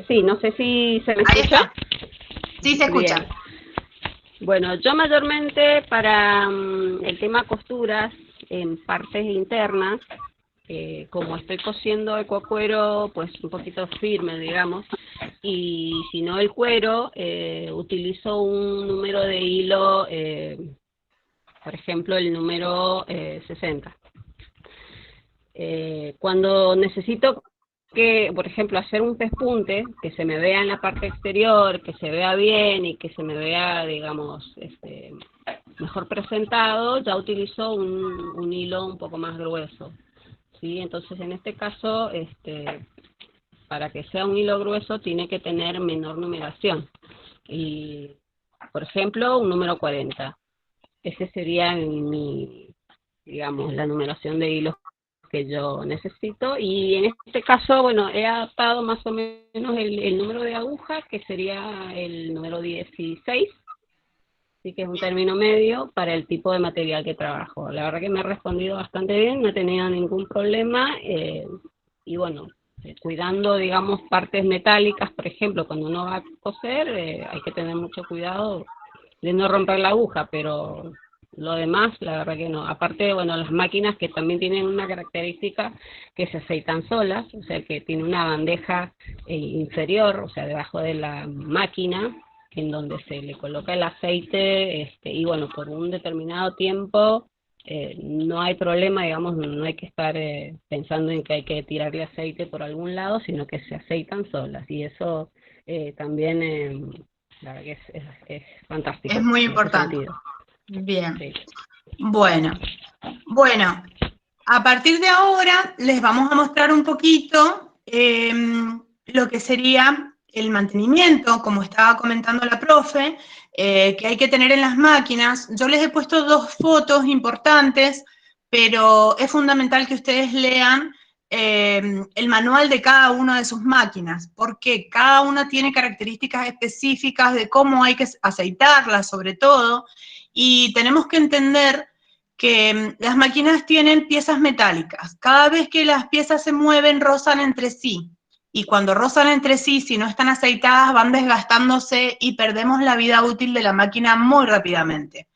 Sí, no sé si se me
Ahí
escucha.
está. Sí, se escucha.
Bien. Bueno, yo mayormente para el tema costuras en partes internas, como estoy cosiendo el cuero, pues un poquito firme, digamos, y si no el cuero, utilizo un número de hilo, por ejemplo, el número 60. Cuando necesito que, por ejemplo, hacer un pespunte, que se me vea en la parte exterior, que se vea bien y que se me vea, digamos, mejor presentado, ya utilizo un hilo un poco más grueso, ¿sí? Entonces, en este caso, para que sea un hilo grueso, tiene que tener menor numeración. Y, por ejemplo, un número 40. Ese sería digamos, la numeración de hilos que yo necesito, y en este caso, bueno, he adaptado más o menos el número de aguja, que sería el número 16, así que es un término medio para el tipo de material que trabajo. La verdad que me ha respondido bastante bien, no he tenido ningún problema, y bueno, cuidando, digamos, partes metálicas, por ejemplo, cuando uno va a coser, hay que tener mucho cuidado de no romper la aguja, pero lo demás, la verdad que no. Aparte, bueno, las máquinas que también tienen una característica que se aceitan solas, o sea, que tiene una bandeja inferior, o sea, debajo de la máquina, en donde se le coloca el aceite, y bueno, por un determinado tiempo, no hay problema, digamos, no hay que estar pensando en que hay que tirarle aceite por algún lado, sino que se aceitan solas, y eso también, la verdad que es fantástico.
Es muy importante. Bien. Sí. Bueno, a partir de ahora les vamos a mostrar un poquito lo que sería el mantenimiento, como estaba comentando la profe, que hay que tener en las máquinas. Yo les he puesto 2 fotos importantes, pero es fundamental que ustedes lean el manual de cada una de sus máquinas, porque cada una tiene características específicas de cómo hay que aceitarlas, sobre todo, y tenemos que entender que las máquinas tienen piezas metálicas. Cada vez que las piezas se mueven, rozan entre sí. Y cuando rozan entre sí, si no están aceitadas, van desgastándose y perdemos la vida útil de la máquina muy rápidamente.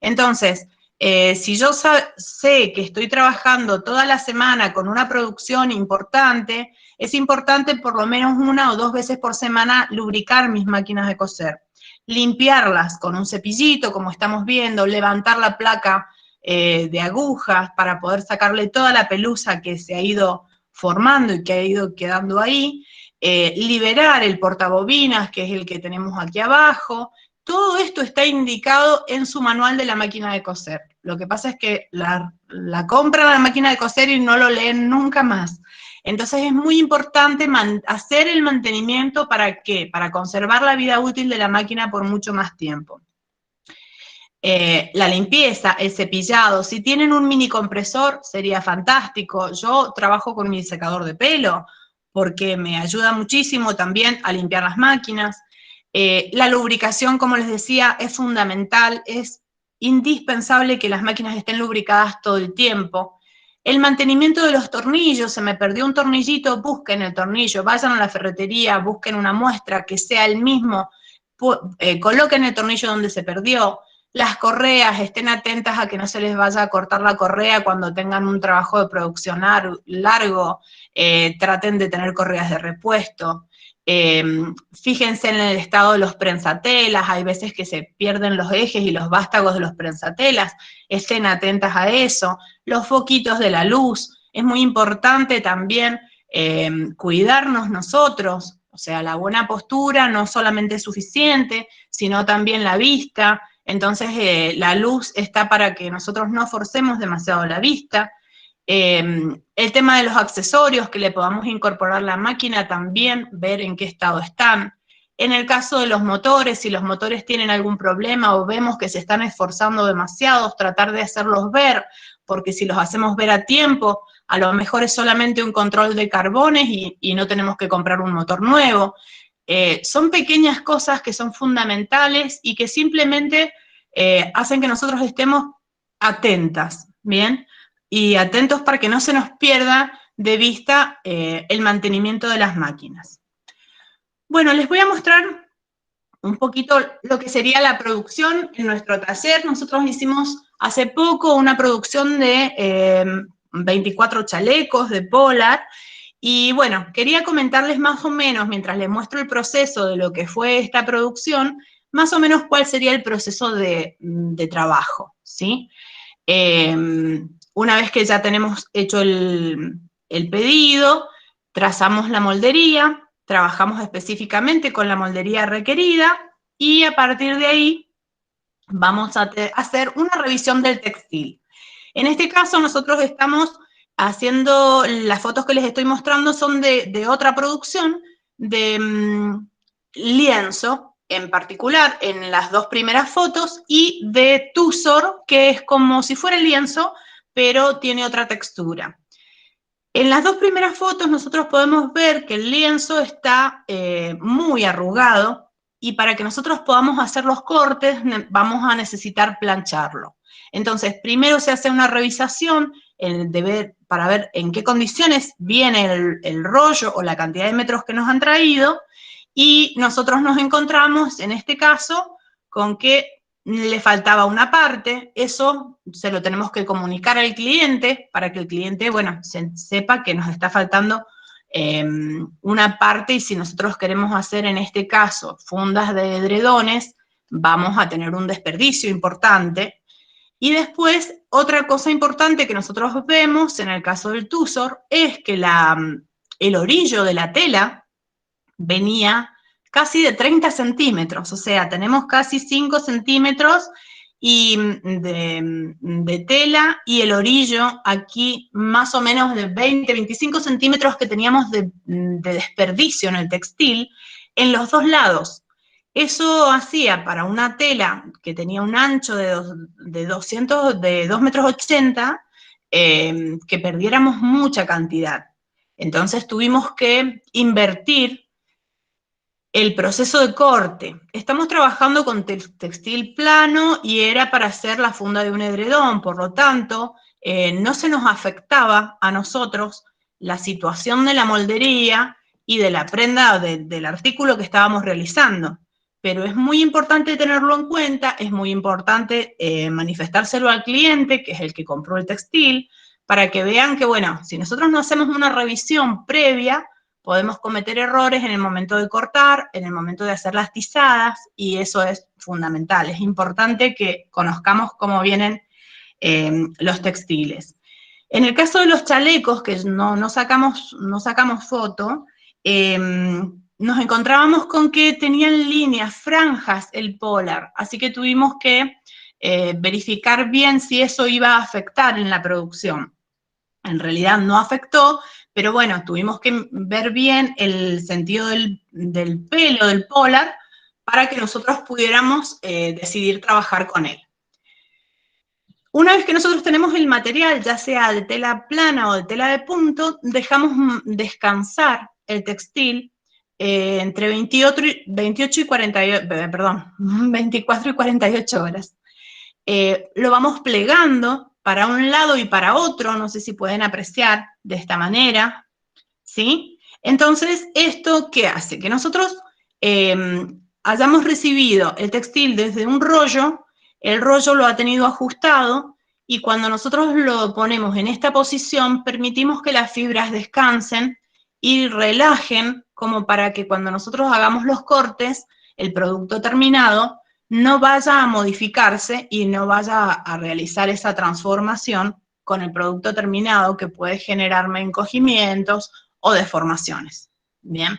Entonces, si yo sé que estoy trabajando toda la semana con una producción importante, es importante por lo menos 1 o 2 veces por semana lubricar mis máquinas de coser. Limpiarlas con un cepillito, como estamos viendo, levantar la placa de agujas para poder sacarle toda la pelusa que se ha ido formando y que ha ido quedando ahí, liberar el portabobinas, que es el que tenemos aquí abajo. Todo esto está indicado en su manual de la máquina de coser. Lo que pasa es que la compran la máquina de coser y no lo leen nunca más. Entonces es muy importante hacer el mantenimiento. ¿Para qué? Para conservar la vida útil de la máquina por mucho más tiempo. La limpieza, el cepillado, si tienen un mini compresor sería fantástico. Yo trabajo con mi secador de pelo porque me ayuda muchísimo también a limpiar las máquinas. La lubricación, como les decía, es fundamental, es indispensable que las máquinas estén lubricadas todo el tiempo. El mantenimiento de los tornillos, se me perdió un tornillito, busquen el tornillo, vayan a la ferretería, busquen una muestra que sea el mismo, coloquen el tornillo donde se perdió. Las correas, estén atentas a que no se les vaya a cortar la correa cuando tengan un trabajo de producción largo, traten de tener correas de repuesto. Fíjense en el estado de los prensatelas, hay veces que se pierden los ejes y los vástagos de los prensatelas, estén atentas a eso. Los foquitos de la luz, es muy importante también cuidarnos nosotros, o sea, la buena postura no solamente es suficiente, sino también la vista. Entonces la luz está para que nosotros no forcemos demasiado la vista. El tema de los accesorios que le podamos incorporar a la máquina también, ver en qué estado están. En el caso de los motores, si los motores tienen algún problema o vemos que se están esforzando demasiado, tratar de hacerlos ver, porque si los hacemos ver a tiempo, a lo mejor es solamente un control de carbones y no tenemos que comprar un motor nuevo. Son pequeñas cosas que son fundamentales y que simplemente hacen que nosotros estemos atentas, ¿bien? Y atentos para que no se nos pierda de vista el mantenimiento de las máquinas. Bueno, les voy a mostrar un poquito lo que sería la producción en nuestro taller. Nosotros hicimos hace poco una producción de 24 chalecos de Polar. Y bueno, quería comentarles más o menos, mientras les muestro el proceso de lo que fue esta producción, más o menos cuál sería el proceso de trabajo, ¿sí? Una vez que ya tenemos hecho el pedido, trazamos la moldería, trabajamos específicamente con la moldería requerida y a partir de ahí vamos a hacer una revisión del textil. En este caso nosotros estamos haciendo, las fotos que les estoy mostrando son de otra producción, de lienzo en particular en las dos primeras fotos y de Tussor, que es como si fuera el lienzo, pero tiene otra textura. En las dos primeras fotos nosotros podemos ver que el lienzo está muy arrugado y para que nosotros podamos hacer los cortes vamos a necesitar plancharlo. Entonces, primero se hace una revisación para ver en qué condiciones viene el rollo o la cantidad de metros que nos han traído y nosotros nos encontramos, en este caso, con que le faltaba una parte. Eso se lo tenemos que comunicar al cliente para que el cliente, bueno, sepa que nos está faltando una parte y si nosotros queremos hacer, en este caso, fundas de edredones, vamos a tener un desperdicio importante. Y después, otra cosa importante que nosotros vemos en el caso del Tussor es que el orillo de la tela venía casi de 30 centímetros, o sea, tenemos casi 5 centímetros de tela y el orillo aquí más o menos de 20, 25 centímetros que teníamos de desperdicio en el textil en los dos lados. Eso hacía para una tela que tenía un ancho de 2 metros 80, que perdiéramos mucha cantidad. Entonces tuvimos que invertir el proceso de corte. Estamos trabajando con textil plano y era para hacer la funda de un edredón, por lo tanto, no se nos afectaba a nosotros la situación de la moldería y de la prenda, del artículo que estábamos realizando. Pero es muy importante tenerlo en cuenta, es muy importante manifestárselo al cliente, que es el que compró el textil, para que vean que, bueno, si nosotros no hacemos una revisión previa, podemos cometer errores en el momento de cortar, en el momento de hacer las tizadas, y eso es fundamental. Es importante que conozcamos cómo vienen los textiles. En el caso de los chalecos, que no sacamos foto, nos encontrábamos con que tenían líneas, franjas el polar, así que tuvimos que verificar bien si eso iba a afectar en la producción. En realidad no afectó, pero bueno, tuvimos que ver bien el sentido del pelo del polar para que nosotros pudiéramos decidir trabajar con él. Una vez que nosotros tenemos el material, ya sea de tela plana o de tela de punto, dejamos descansar el textil entre 24 y 48 horas. Lo vamos plegando para un lado y para otro, no sé si pueden apreciar de esta manera, ¿sí? Entonces, ¿esto qué hace? Que nosotros hayamos recibido el textil desde un rollo, el rollo lo ha tenido ajustado, y cuando nosotros lo ponemos en esta posición, permitimos que las fibras descansen y relajen, como para que cuando nosotros hagamos los cortes, el producto terminado no vaya a modificarse y no vaya a realizar esa transformación con el producto terminado que puede generarme encogimientos o deformaciones. Bien,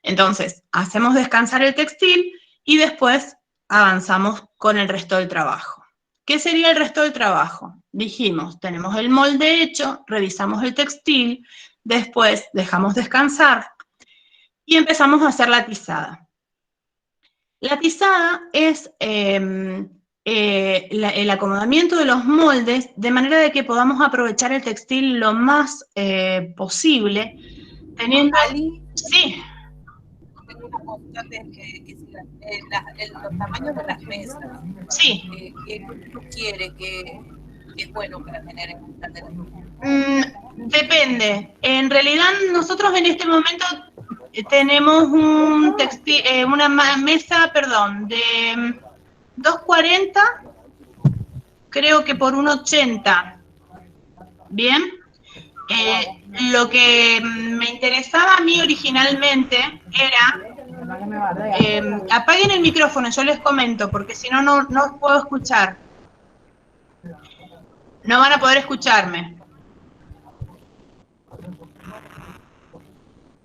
entonces hacemos descansar el textil y después avanzamos con el resto del trabajo. ¿Qué sería el resto del trabajo? Dijimos, tenemos el molde hecho, revisamos el textil, después dejamos descansar y empezamos a hacer la tizada. La tizada es el acomodamiento de los moldes de manera de que podamos aprovechar el textil lo más posible, teniendo... Sí.
Tengo una consulta que los tamaños de las mesas.
Sí.
¿Qué quiere que es bueno para tener en cuenta?
Depende. En realidad nosotros en este momento tenemos un textil, una mesa, perdón, de 240, creo que por 1,80. Bien. Lo que me interesaba a mí originalmente era... apaguen el micrófono, yo les comento, porque si no, no os puedo escuchar. No van a poder escucharme.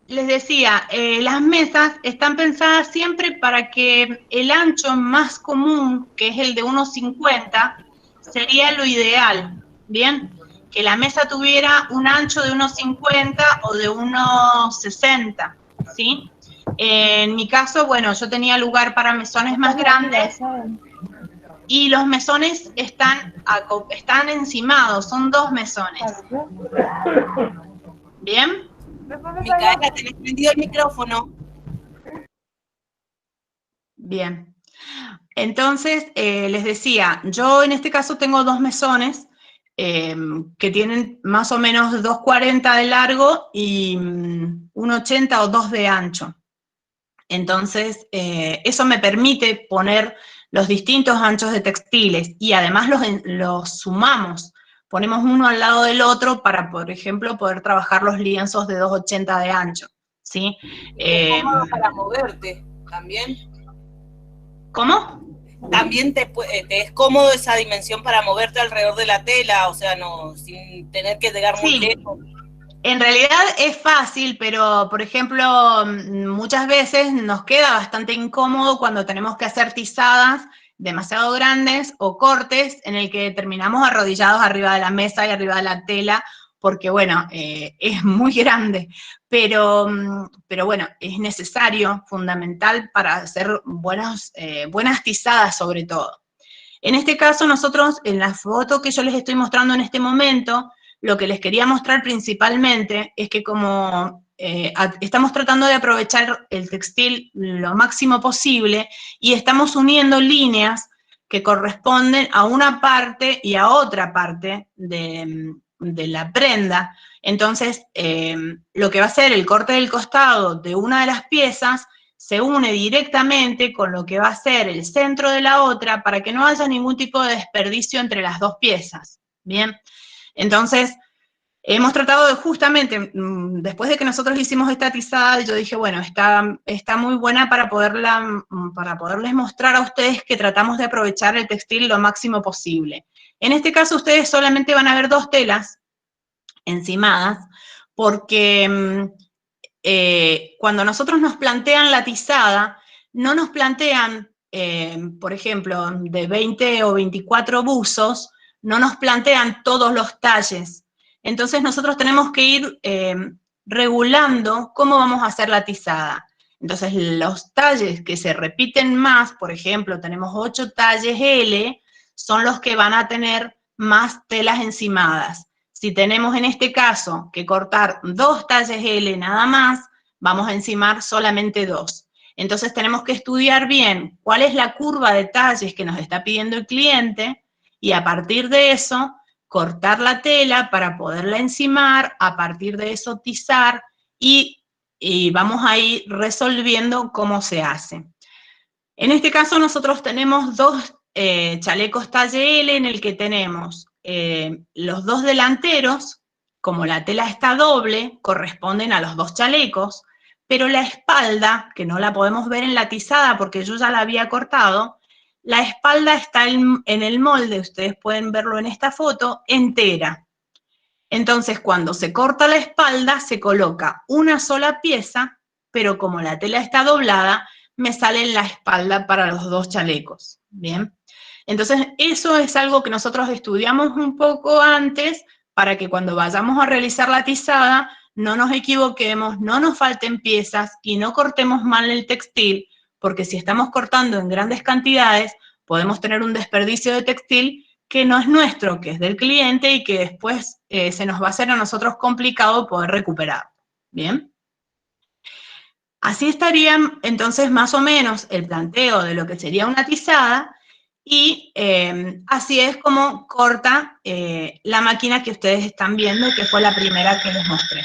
Les decía, las mesas están pensadas siempre para que el ancho más común, que es el de 1,50, sería lo ideal, ¿bien? Que la mesa tuviera un ancho de 1,50 o de 1,60, ¿sí? En mi caso, bueno, yo tenía lugar para mesones más grandes y los mesones están encimados, son 2 mesones. ¿Bien?
Micaela, tenés prendido el micrófono.
Bien. Entonces, les decía, yo en este caso tengo 2 mesones que tienen más o menos 2,40 de largo y 1,80 o 2 de ancho. Entonces, eso me permite poner los distintos anchos de textiles y además los sumamos. Ponemos uno al lado del otro para, por ejemplo, poder trabajar los lienzos de 2,80 de ancho, ¿sí?
Es cómodo para moverte, ¿también?
¿Cómo?
También te es cómodo esa dimensión para moverte alrededor de la tela, o sea, no sin tener que llegar muy lejos.
En realidad es fácil, pero, por ejemplo, muchas veces nos queda bastante incómodo cuando tenemos que hacer tizadas demasiado grandes o cortes en el que terminamos arrodillados arriba de la mesa y arriba de la tela, porque, bueno, es muy grande. Pero bueno, es necesario, fundamental para hacer buenas tizadas sobre todo. En este caso, nosotros, en la foto que yo les estoy mostrando en este momento, lo que les quería mostrar principalmente es que como estamos tratando de aprovechar el textil lo máximo posible y estamos uniendo líneas que corresponden a una parte y a otra parte de la prenda. Entonces, lo que va a ser el corte del costado de una de las piezas se une directamente con lo que va a ser el centro de la otra para que no haya ningún tipo de desperdicio entre las 2 piezas. Bien. Entonces, hemos tratado de justamente, después de que nosotros hicimos esta tizada, yo dije, bueno, está muy buena para poderles mostrar a ustedes que tratamos de aprovechar el textil lo máximo posible. En este caso ustedes solamente van a ver 2 telas encimadas, porque cuando nosotros nos plantean la tizada, no nos plantean, por ejemplo, de 20 o 24 buzos, no nos plantean todos los talles. Entonces nosotros tenemos que ir regulando cómo vamos a hacer la tizada. Entonces los talles que se repiten más, por ejemplo, tenemos 8 talles L, son los que van a tener más telas encimadas. Si tenemos en este caso que cortar 2 talles L nada más, vamos a encimar solamente 2. Entonces tenemos que estudiar bien cuál es la curva de talles que nos está pidiendo el cliente y a partir de eso cortar la tela para poderla encimar, a partir de eso tizar y vamos a ir resolviendo cómo se hace. En este caso nosotros tenemos 2 chalecos talle L en el que tenemos los 2 delanteros, como la tela está doble, corresponden a los 2 chalecos, pero la espalda, que no la podemos ver en la tizada porque yo ya la había cortado, la espalda está en el molde, ustedes pueden verlo en esta foto, entera. Entonces, cuando se corta la espalda, se coloca una sola pieza, pero como la tela está doblada, me sale en la espalda para los 2 chalecos, ¿bien? Entonces, eso es algo que nosotros estudiamos un poco antes para que cuando vayamos a realizar la tizada no nos equivoquemos, no nos falten piezas y no cortemos mal el textil, porque si estamos cortando en grandes cantidades, podemos tener un desperdicio de textil que no es nuestro, que es del cliente y que después se nos va a hacer a nosotros complicado poder recuperar, ¿bien? Así estaría entonces más o menos el planteo de lo que sería una tizada y así es como corta la máquina que ustedes están viendo, que fue la primera que les mostré.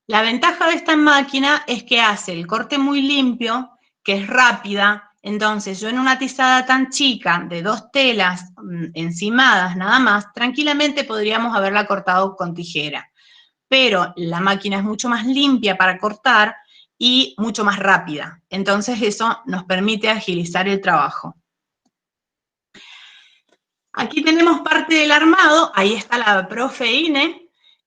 La ventaja de esta máquina es que hace el corte muy limpio, que es rápida. Entonces, yo en una tizada tan chica, de 2 telas encimadas nada más, tranquilamente podríamos haberla cortado con tijera. Pero la máquina es mucho más limpia para cortar y mucho más rápida. Entonces, eso nos permite agilizar el trabajo. Aquí tenemos parte del armado, ahí está la profe Ine.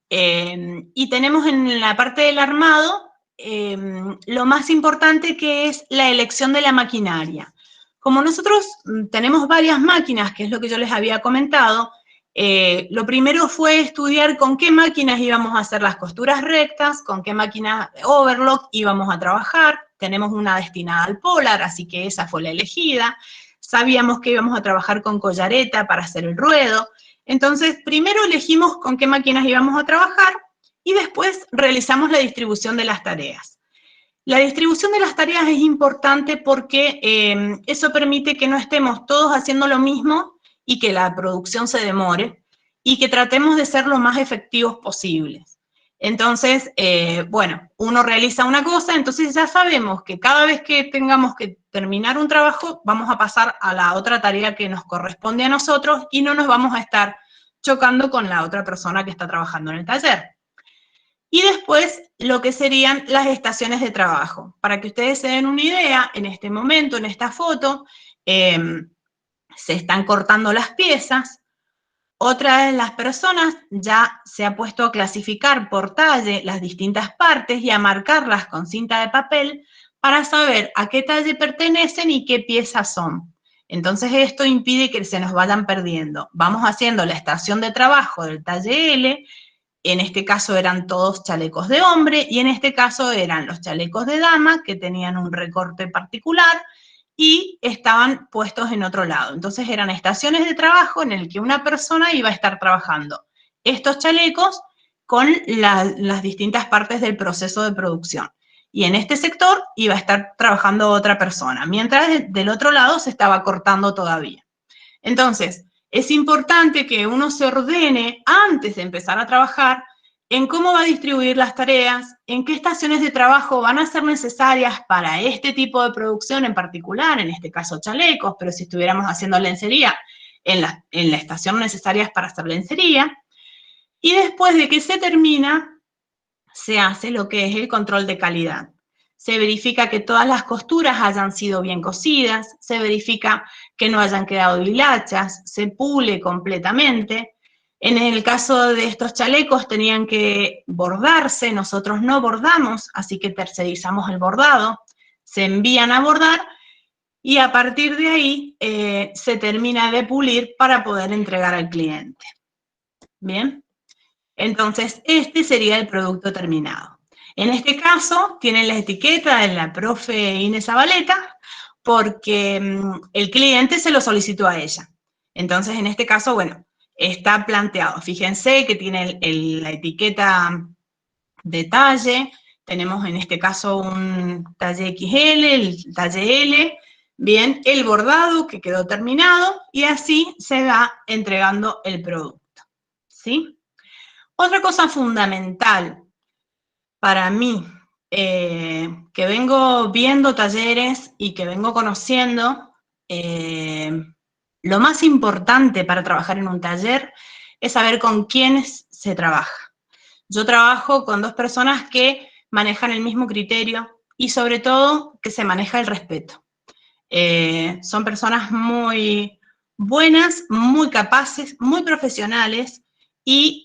Y tenemos en la parte del armado lo más importante, que es la elección de la maquinaria. Como nosotros tenemos varias máquinas, que es lo que yo les había comentado, lo primero fue estudiar con qué máquinas íbamos a hacer las costuras rectas, con qué máquina overlock íbamos a trabajar. Tenemos una destinada al polar, así que esa fue la elegida. Sabíamos que íbamos a trabajar con collareta para hacer el ruedo. Entonces, primero elegimos con qué máquinas íbamos a trabajar y después realizamos la distribución de las tareas. La distribución de las tareas es importante porque eso permite que no estemos todos haciendo lo mismo y que la producción se demore y que tratemos de ser lo más efectivos posibles. Entonces, bueno, uno realiza una cosa, entonces ya sabemos que cada vez que tengamos que terminar un trabajo, vamos a pasar a la otra tarea que nos corresponde a nosotros y no nos vamos a estar chocando con la otra persona que está trabajando en el taller. Y después, lo que serían las estaciones de trabajo. Para que ustedes se den una idea, en este momento, en esta foto, se están cortando las piezas. Otra de las personas ya se ha puesto a clasificar por talle las distintas partes y a marcarlas con cinta de papel para saber a qué talle pertenecen y qué piezas son. Entonces esto impide que se nos vayan perdiendo. Vamos haciendo la estación de trabajo del talle L, en este caso eran todos chalecos de hombre y en este caso eran los chalecos de dama que tenían un recorte particular y estaban puestos en otro lado. Entonces eran estaciones de trabajo en el que una persona iba a estar trabajando estos chalecos con las distintas partes del proceso de producción. Y en este sector iba a estar trabajando otra persona, mientras del otro lado se estaba cortando todavía. Entonces, es importante que uno se ordene antes de empezar a trabajar en cómo va a distribuir las tareas, en qué estaciones de trabajo van a ser necesarias para este tipo de producción en particular, en este caso chalecos, pero si estuviéramos haciendo lencería, en la estación necesarias para hacer lencería. Y después de que se termina, se hace lo que es el control de calidad. se verifica que todas las costuras hayan sido bien cosidas, se verifica que no hayan quedado hilachas, se pule completamente. En el caso de estos chalecos tenían que bordarse, nosotros no bordamos, así que tercerizamos el bordado, se envían a bordar y a partir de ahí se termina de pulir para poder entregar al cliente. Bien, entonces este sería el producto terminado. En este caso tienen la etiqueta de la profe Inés Zabaleta porque el cliente se lo solicitó a ella. Entonces en este caso, bueno, está planteado. Fíjense que tiene la etiqueta de talle, tenemos en este caso un talle XL, el talle L, bien, el bordado que quedó terminado y así se va entregando el producto, ¿sí? Otra cosa fundamental para mí, que vengo viendo talleres y que vengo conociendo, lo más importante para trabajar en un taller es saber con quiénes se trabaja. Yo trabajo con 2 personas que manejan el mismo criterio y sobre todo que se maneja el respeto. Son personas muy buenas, muy capaces, muy profesionales y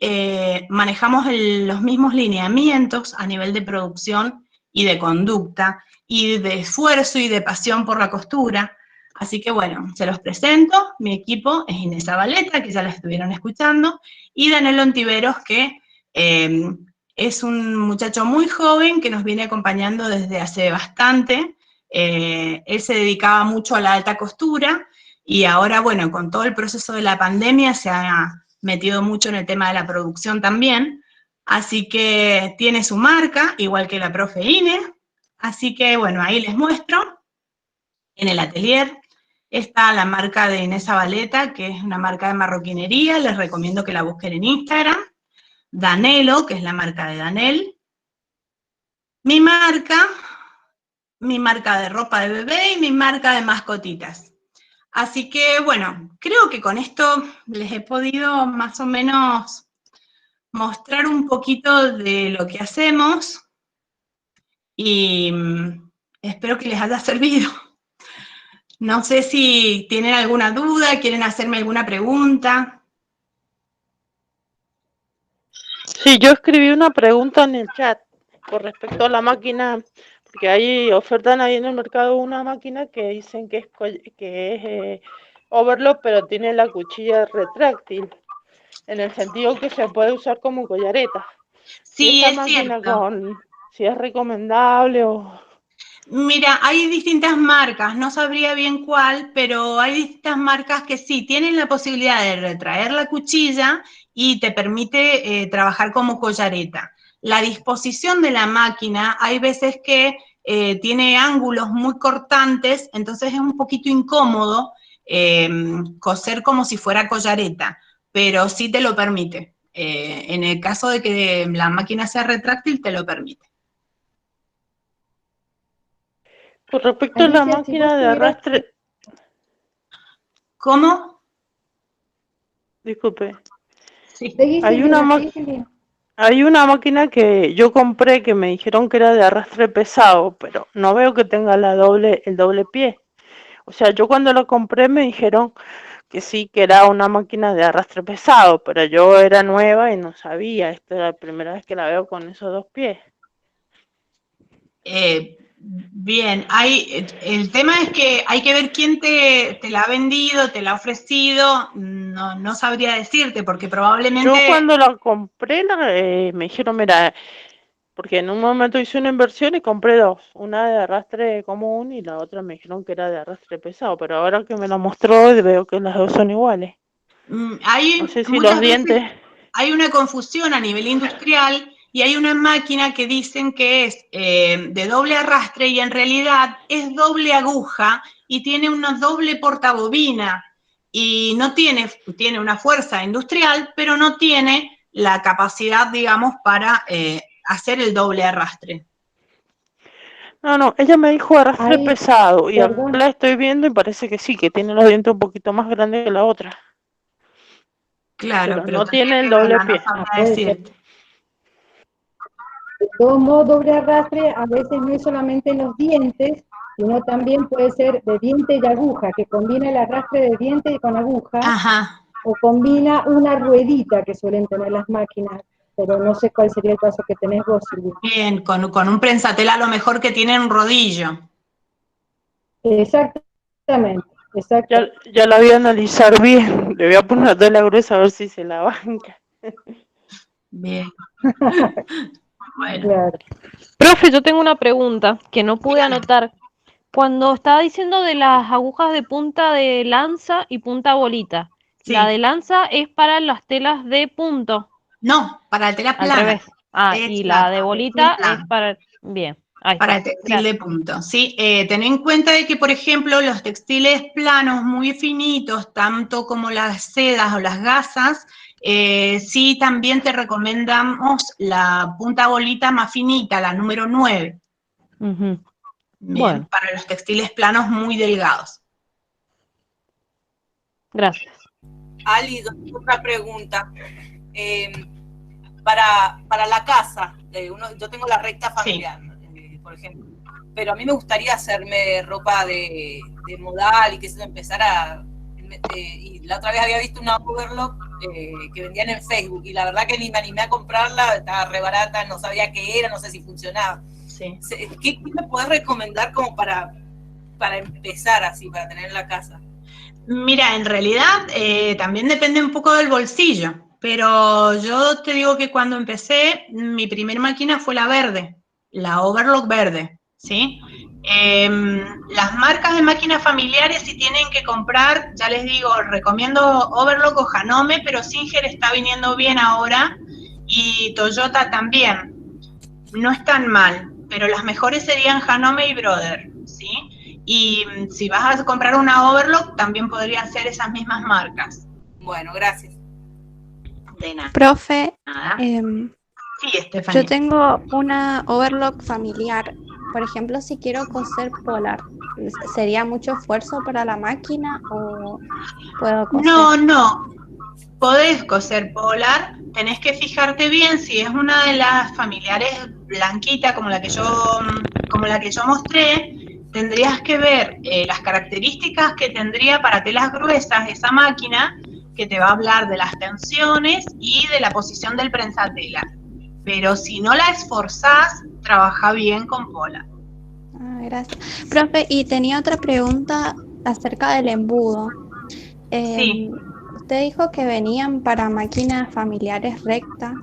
manejamos los mismos lineamientos a nivel de producción y de conducta y de esfuerzo y de pasión por la costura. Así que bueno, se los presento. Mi equipo es Inés Zabaleta, que ya la estuvieron escuchando, y Daniel Ontiveros, que es un muchacho muy joven que nos viene acompañando desde hace bastante. Él se dedicaba mucho a la alta costura y ahora, bueno, con todo el proceso de la pandemia se ha metido mucho en el tema de la producción también. Así que tiene su marca, igual que la profe Inés. Así que, bueno, ahí les muestro. En el atelier está la marca de Inés Zabaleta, que es una marca de marroquinería. Les recomiendo que la busquen en Instagram. Danelo, que es la marca de Danel. Mi marca de ropa de bebé y mi marca de mascotitas. Así que, bueno, creo que con esto les he podido más o menos mostrar un poquito de lo que hacemos y espero que les haya servido. No sé si tienen alguna duda, quieren hacerme alguna pregunta.
Sí, yo escribí una pregunta en el chat con respecto a la máquina, porque ahí ofertan ahí en el mercado una máquina que dicen que es overlock, pero tiene la cuchilla retráctil, en el sentido que se puede usar como collareta.
Sí,
esta
es
máquina
cierto.
si es recomendable o...
Mira, hay distintas marcas, no sabría bien cuál, pero hay distintas marcas que sí, tienen la posibilidad de retraer la cuchilla y te permite trabajar como collareta. La disposición de la máquina, hay veces que tiene ángulos muy cortantes, entonces es un poquito incómodo coser como si fuera collareta, pero sí te lo permite. En el caso de que la máquina sea retráctil, te lo permite.
Con respecto a la máquina de arrastre...
¿Cómo?
Disculpe.
Sí.
Hay una máquina que yo compré que me dijeron que era de arrastre pesado, pero no veo que tenga el doble pie. O sea, yo cuando lo compré me dijeron que sí, que era una máquina de arrastre pesado, pero yo era nueva y no sabía. Esta es la primera vez que la veo con esos 2 pies.
Bien, el tema es que hay que ver quién te la ha vendido, te la ha ofrecido, no sabría decirte, porque probablemente...
Yo cuando la compré me dijeron, mira, porque en un momento hice una inversión y compré 2, una de arrastre común y la otra me dijeron que era de arrastre pesado, pero ahora que me la mostró veo que las 2 son iguales. No sé si los dientes...
Hay una confusión a nivel industrial y hay una máquina que dicen que es de doble arrastre y en realidad es doble aguja y tiene una doble portabobina y no tiene una fuerza industrial, pero no tiene la capacidad, digamos, para hacer el doble arrastre.
No, ella me dijo arrastre pesado y acá la estoy viendo y parece que sí, que tiene los dientes un poquito más grandes que la otra.
Claro,
pero no tiene el doble pie.
De todos modos, doble arrastre a veces no es solamente los dientes, sino también puede ser de diente y aguja, que combina el arrastre de diente con aguja,
Ajá.
o combina una ruedita que suelen tener las máquinas, pero no sé cuál sería el caso que tenés vos, Silvia.
Bien, con un prensatela a lo mejor que tiene un rodillo.
Exactamente, exacto.
Ya la voy a analizar bien. Le voy a poner una tela gruesa a ver si se la banca.
Bien. Bueno.
Claro.
Profe, yo tengo una pregunta que no pude anotar. Cuando estaba diciendo de las agujas de punta de lanza y punta bolita,
Sí.
la de lanza es para las telas de punto.
No, para la tela
Al
plana.
revés. Ah, y la de bolita es para... Bien, ahí
para
está.
el textil de punto, ¿sí? Ten en cuenta de que, por ejemplo, los textiles planos muy finitos, tanto como las sedas o las gasas, sí también te recomendamos la punta bolita más finita, la número 9.
Ujú.
Bien,
Bueno.
para los textiles planos muy delgados.
Gracias.
Ali, otra pregunta. Para la casa, yo tengo la recta familiar, por ejemplo, pero a mí me gustaría hacerme ropa de modal y que se empezara y la otra vez había visto una overlock que vendían en Facebook y la verdad que ni me animé a comprarla, estaba re barata, no sabía qué era, no sé si funcionaba.
Sí.
¿Qué me podés recomendar como para empezar así, para tener en la casa?
Mira, en realidad también depende un poco del bolsillo, pero yo te digo que cuando empecé, mi primer máquina fue la verde, la Overlock verde, ¿sí? Las marcas de máquinas familiares, si tienen que comprar, ya les digo, recomiendo Overlock o Janome, pero Singer está viniendo bien ahora, y Toyota también. No están mal, pero las mejores serían Janome y Brother, ¿sí? Y si vas a comprar una Overlock, también podría ser esas mismas marcas.
Bueno, gracias.
De nada.
Profe,
Sí, Estefanía.
yo tengo una overlock familiar. Por ejemplo, si quiero coser polar, ¿sería mucho esfuerzo para la máquina o puedo coser?
No. Podés coser polar, tenés que fijarte bien si es una de las familiares blanquita como la que yo mostré. Tendrías que ver las características que tendría para telas gruesas esa máquina, que te va a hablar de las tensiones y de la posición del prensatela. Pero si no la esforzás, trabaja bien con polar.
Ah, gracias. Profe, y tenía otra pregunta acerca del embudo.
Sí.
Usted dijo que venían para máquinas familiares rectas.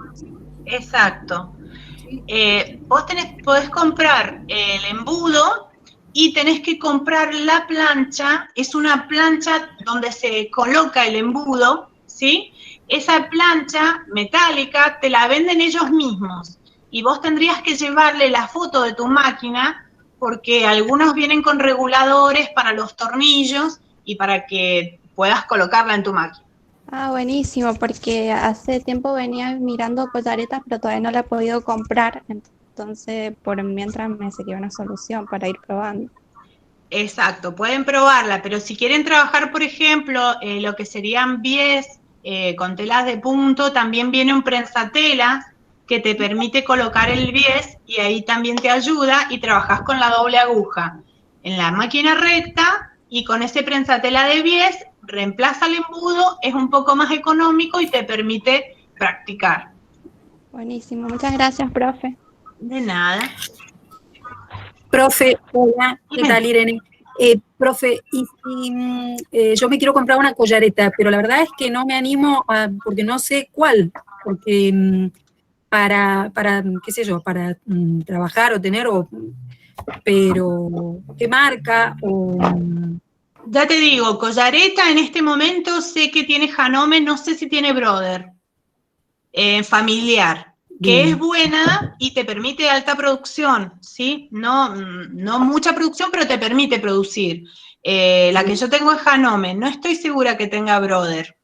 Exacto. Vos podés comprar el embudo y tenés que comprar la plancha. Es una plancha donde se coloca el embudo, ¿sí? Esa plancha metálica te la venden ellos mismos y vos tendrías que llevarle la foto de tu máquina porque algunos vienen con reguladores para los tornillos y para que puedas colocarla en tu máquina.
Ah, buenísimo, porque hace tiempo venía mirando collaretas, pero todavía no la he podido comprar. Entonces, por mientras me sería una solución para ir probando.
Exacto, pueden probarla, pero si quieren trabajar, por ejemplo, lo que serían bies con telas de punto, también viene un prensatela que te permite colocar el bies y ahí también te ayuda y trabajas con la doble aguja en la máquina recta y con ese prensatela de bies reemplaza el embudo, es un poco más económico y te permite practicar.
Buenísimo, muchas gracias, profe.
De nada.
Profe, hola, ¿qué tal, Irene? Profe, yo me quiero comprar una collareta, pero la verdad es que no me animo porque no sé cuál, porque para qué sé yo, para trabajar o tener, pero ¿qué marca?
Ya te digo, collareta en este momento sé que tiene Janome, no sé si tiene Brother, familiar. Que es buena y te permite alta producción, ¿sí? No mucha producción, pero te permite producir. La que yo tengo es Janome, no estoy segura que tenga Brother.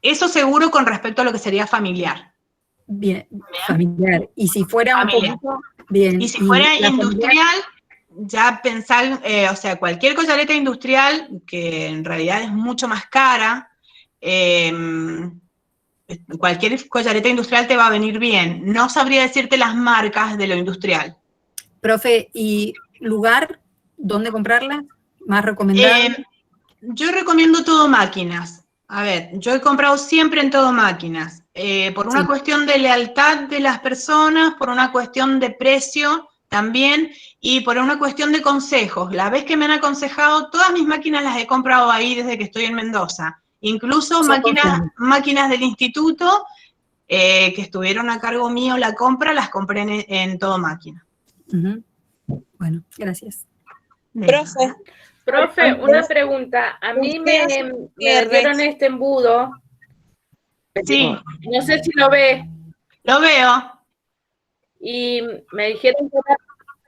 Eso seguro con respecto a lo que sería familiar.
Bien, familiar. Y si fuera familiar. Un poquito, bien.
Y si fuera industrial, ya pensar, o sea, cualquier collareta industrial, que en realidad es mucho más cara, cualquier collareta industrial te va a venir bien. No sabría decirte las marcas de lo industrial.
Profe, ¿y lugar dónde comprarla? ¿Más recomendable?
Yo recomiendo Todo Máquinas. A ver, yo he comprado siempre en Todo Máquinas. Por una cuestión de lealtad de las personas, por una cuestión de precio también, y por una cuestión de consejos. La vez que me han aconsejado, todas mis máquinas las he comprado ahí desde que estoy en Mendoza. Incluso máquinas del instituto que estuvieron a cargo mío la compra, las compré en Todo Máquina.
Bueno, gracias.
Profe, una pregunta. A mí me dieron este embudo.
Sí.
No sé si lo ve.
Lo veo.
Y me dijeron que era...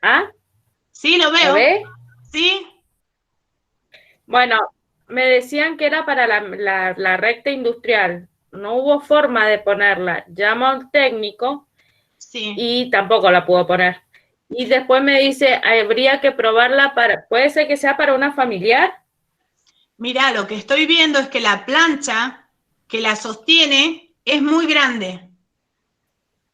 ¿Ah?
Sí, lo veo.
¿Lo ve?
Sí.
Bueno, me decían que era para la recta industrial. No hubo forma de ponerla. Llamo a un técnico y tampoco la pudo poner. Y después me dice, habría que probarla para... ¿Puede ser que sea para una familiar?
Mira, lo que estoy viendo es que la plancha que la sostiene es muy grande.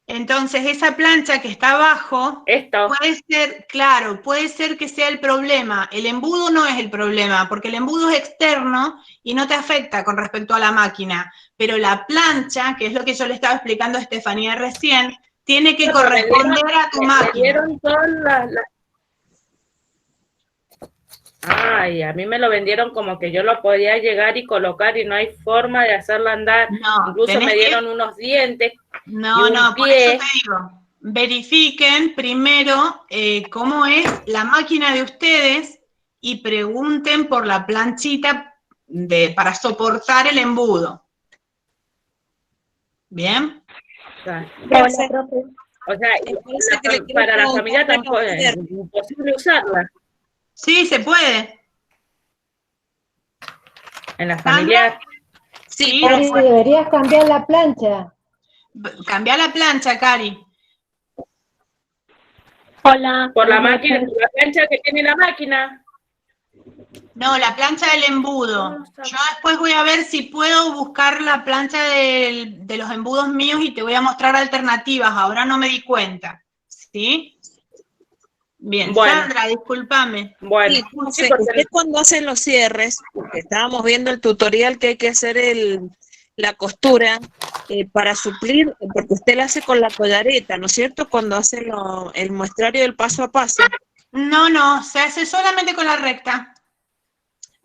Entonces, esa plancha que está abajo, puede ser, claro, puede ser que sea el problema. El embudo no es el problema, porque el embudo es externo y no te afecta con respecto a la máquina. Pero la plancha, que es lo que yo le estaba explicando a Estefanía recién, tiene que corresponder a tu máquina.
Ay, a mí me lo vendieron como que yo lo podía llegar y colocar y no hay forma de hacerlo andar.
No,
incluso me dieron unos dientes.
No,
y un
no,
pie.
por eso te digo, verifiquen primero cómo es la máquina de ustedes y pregunten por la planchita para soportar el embudo. ¿Bien?
Hola, profe. O sea, para la familia tampoco es imposible usarla.
Sí, se puede.
En la familiar.
Sí,
Cari, deberías cambiar la plancha.
Cambia la plancha, Cari.
Hola. Por la máquina, la plancha que tiene la máquina.
No, la plancha del embudo. Yo después voy a ver si puedo buscar la plancha de los embudos míos y te voy a mostrar alternativas. Ahora no me di cuenta. ¿Sí? Bien, bueno. Sandra, discúlpame.
Bueno,
sí, usted cuando hace los cierres, porque estábamos viendo el tutorial que hay que hacer la costura para suplir, porque usted la hace con la collareta, ¿no es cierto? Cuando hace el muestrario del paso a paso.
No, se hace solamente con la recta.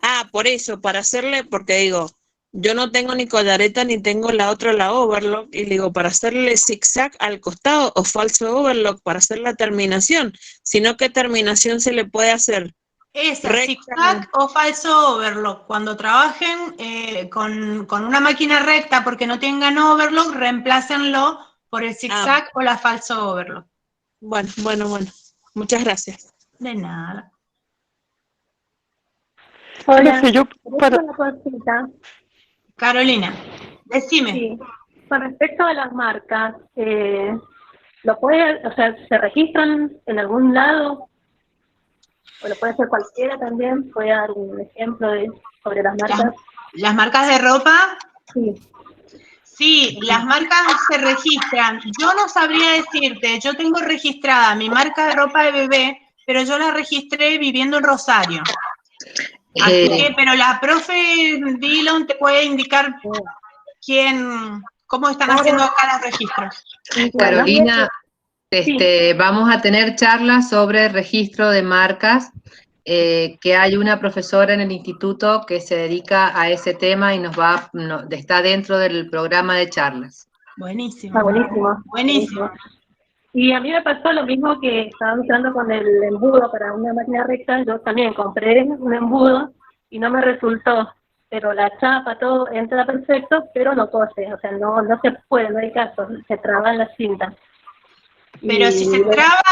Ah, por eso, para hacerle, porque digo, yo no tengo ni collareta ni tengo la otra, la overlock, y digo, para hacerle zigzag al costado o falso overlock para hacer la terminación, sino qué terminación se le puede hacer.
Esa, zigzag o falso overlock. Cuando trabajen con una máquina recta porque no tengan overlock, reemplácenlo por el zigzag o la falso overlock.
Bueno. Muchas gracias.
De nada.
Hola,
para...
una consulta.
Carolina, decime.
Sí, con respecto a las marcas, ¿lo puede, o sea, se registran en algún lado? ¿O lo puede hacer cualquiera también? ¿Puede dar un ejemplo sobre las marcas?
¿Las marcas de ropa?
Sí.
Sí, las marcas se registran. Yo no sabría decirte, yo tengo registrada mi marca de ropa de bebé, pero yo la registré viviendo en Rosario. Así que, pero la profe Dillon te puede indicar cómo están haciendo acá los registros.
Carolina, vamos a tener charlas sobre registro de marcas, que hay una profesora en el instituto que se dedica a ese tema y está dentro del programa de charlas.
Buenísimo.
Buenísimo. Y a mí me pasó lo mismo que estaba usando con el embudo para una máquina recta. Yo también compré un embudo y no me resultó, pero la chapa, todo entra perfecto, pero no cose, o sea, no se puede, no hay caso, se traba en la cinta.
Pero si se traba,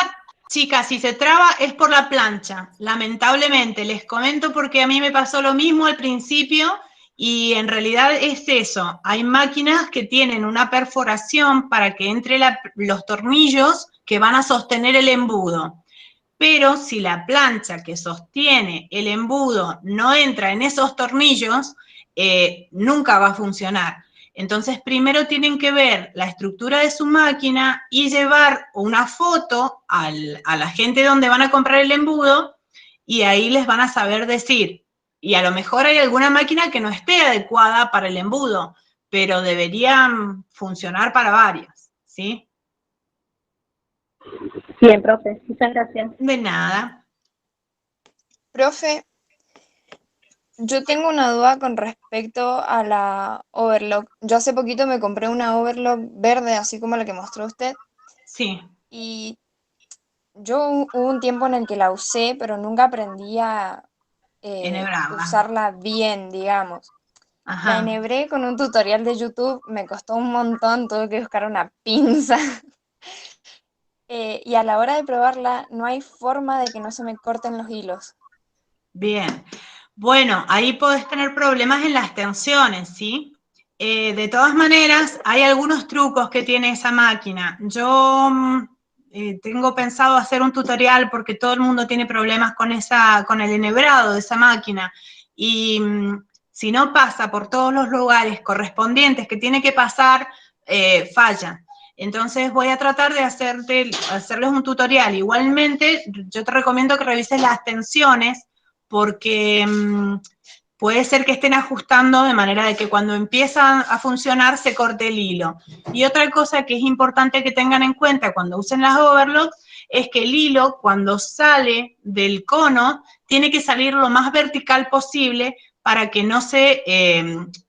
chicas, si se traba es por la plancha, lamentablemente. Les comento porque a mí me pasó lo mismo al principio y en realidad es eso. Hay máquinas que tienen una perforación para que entre los tornillos que van a sostener el embudo. Pero si la plancha que sostiene el embudo no entra en esos tornillos, nunca va a funcionar. Entonces, primero tienen que ver la estructura de su máquina y llevar una foto a la gente donde van a comprar el embudo, y ahí les van a saber decir. Y a lo mejor hay alguna máquina que no esté adecuada para el embudo, pero deberían funcionar para varias, ¿sí?
Bien, profe, muchas gracias.
De nada.
Profe, yo tengo una duda con respecto a la overlock. Yo hace poquito me compré una overlock verde, así como la que mostró usted.
Sí.
Y yo hubo un tiempo en el que la usé, pero nunca aprendí a
Enhebrarla.
usarla bien, digamos.
Ajá.
La enhebré con un tutorial de YouTube, me costó un montón, tuve que buscar una pinza. Y a la hora de probarla, no hay forma de que no se me corten los hilos.
Bien. Bueno, ahí podés tener problemas en las tensiones, ¿sí? De todas maneras, hay algunos trucos que tiene esa máquina. Yo tengo pensado hacer un tutorial porque todo el mundo tiene problemas con el enhebrado de esa máquina. Y si no pasa por todos los lugares correspondientes que tiene que pasar, falla. Entonces voy a tratar de hacerles un tutorial. Igualmente, yo te recomiendo que revises las tensiones, porque puede ser que estén ajustando de manera de que cuando empieza a funcionar se corte el hilo. Y otra cosa que es importante que tengan en cuenta cuando usen las overlocks es que el hilo, cuando sale del cono, tiene que salir lo más vertical posible para que no se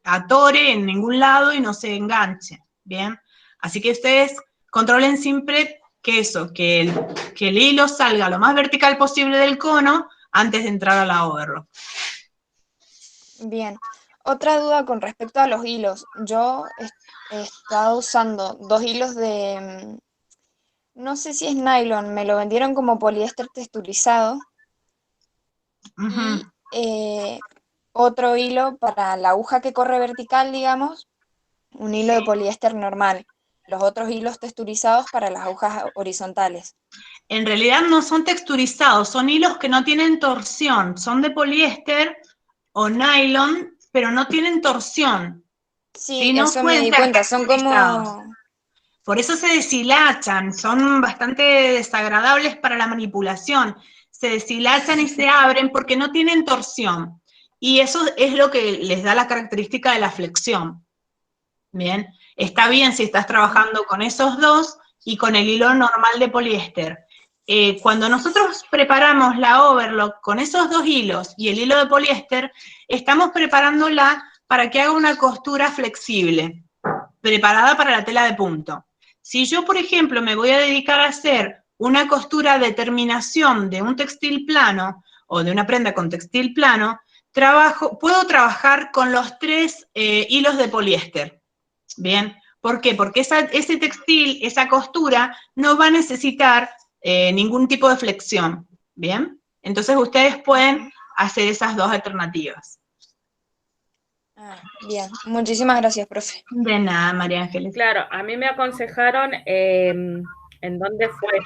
atore en ningún lado y no se enganche, ¿bien? Así que ustedes controlen siempre que el hilo salga lo más vertical posible del cono antes de entrar a la overlock.
Bien. Otra duda con respecto a los hilos. Yo he estado usando 2 hilos de, no sé si es nylon, me lo vendieron como poliéster texturizado. Y otro hilo para la aguja que corre vertical, digamos, un hilo de poliéster normal. Los otros hilos texturizados para las agujas horizontales.
En realidad no son texturizados, son hilos que no tienen torsión, son de poliéster o nylon, pero no tienen torsión.
Sí,
no
eso me di cuenta, son como...
Por eso se deshilachan, son bastante desagradables para la manipulación. Se deshilachan y se abren porque no tienen torsión. Y eso es lo que les da la característica de la flexión. Bien, está bien si estás trabajando con esos dos y con el hilo normal de poliéster. Cuando nosotros preparamos la overlock con esos 2 hilos y el hilo de poliéster, estamos preparándola para que haga una costura flexible, preparada para la tela de punto. Si yo, por ejemplo, me voy a dedicar a hacer una costura de terminación de un textil plano o de una prenda con textil plano, puedo trabajar con los 3 hilos de poliéster. Bien, ¿por qué? Porque ese textil, esa costura, no va a necesitar ningún tipo de flexión, ¿bien? Entonces ustedes pueden hacer esas 2 alternativas.
Bien, muchísimas gracias, profe.
De nada, María Ángeles.
Claro, a mí me aconsejaron, ¿en dónde fue?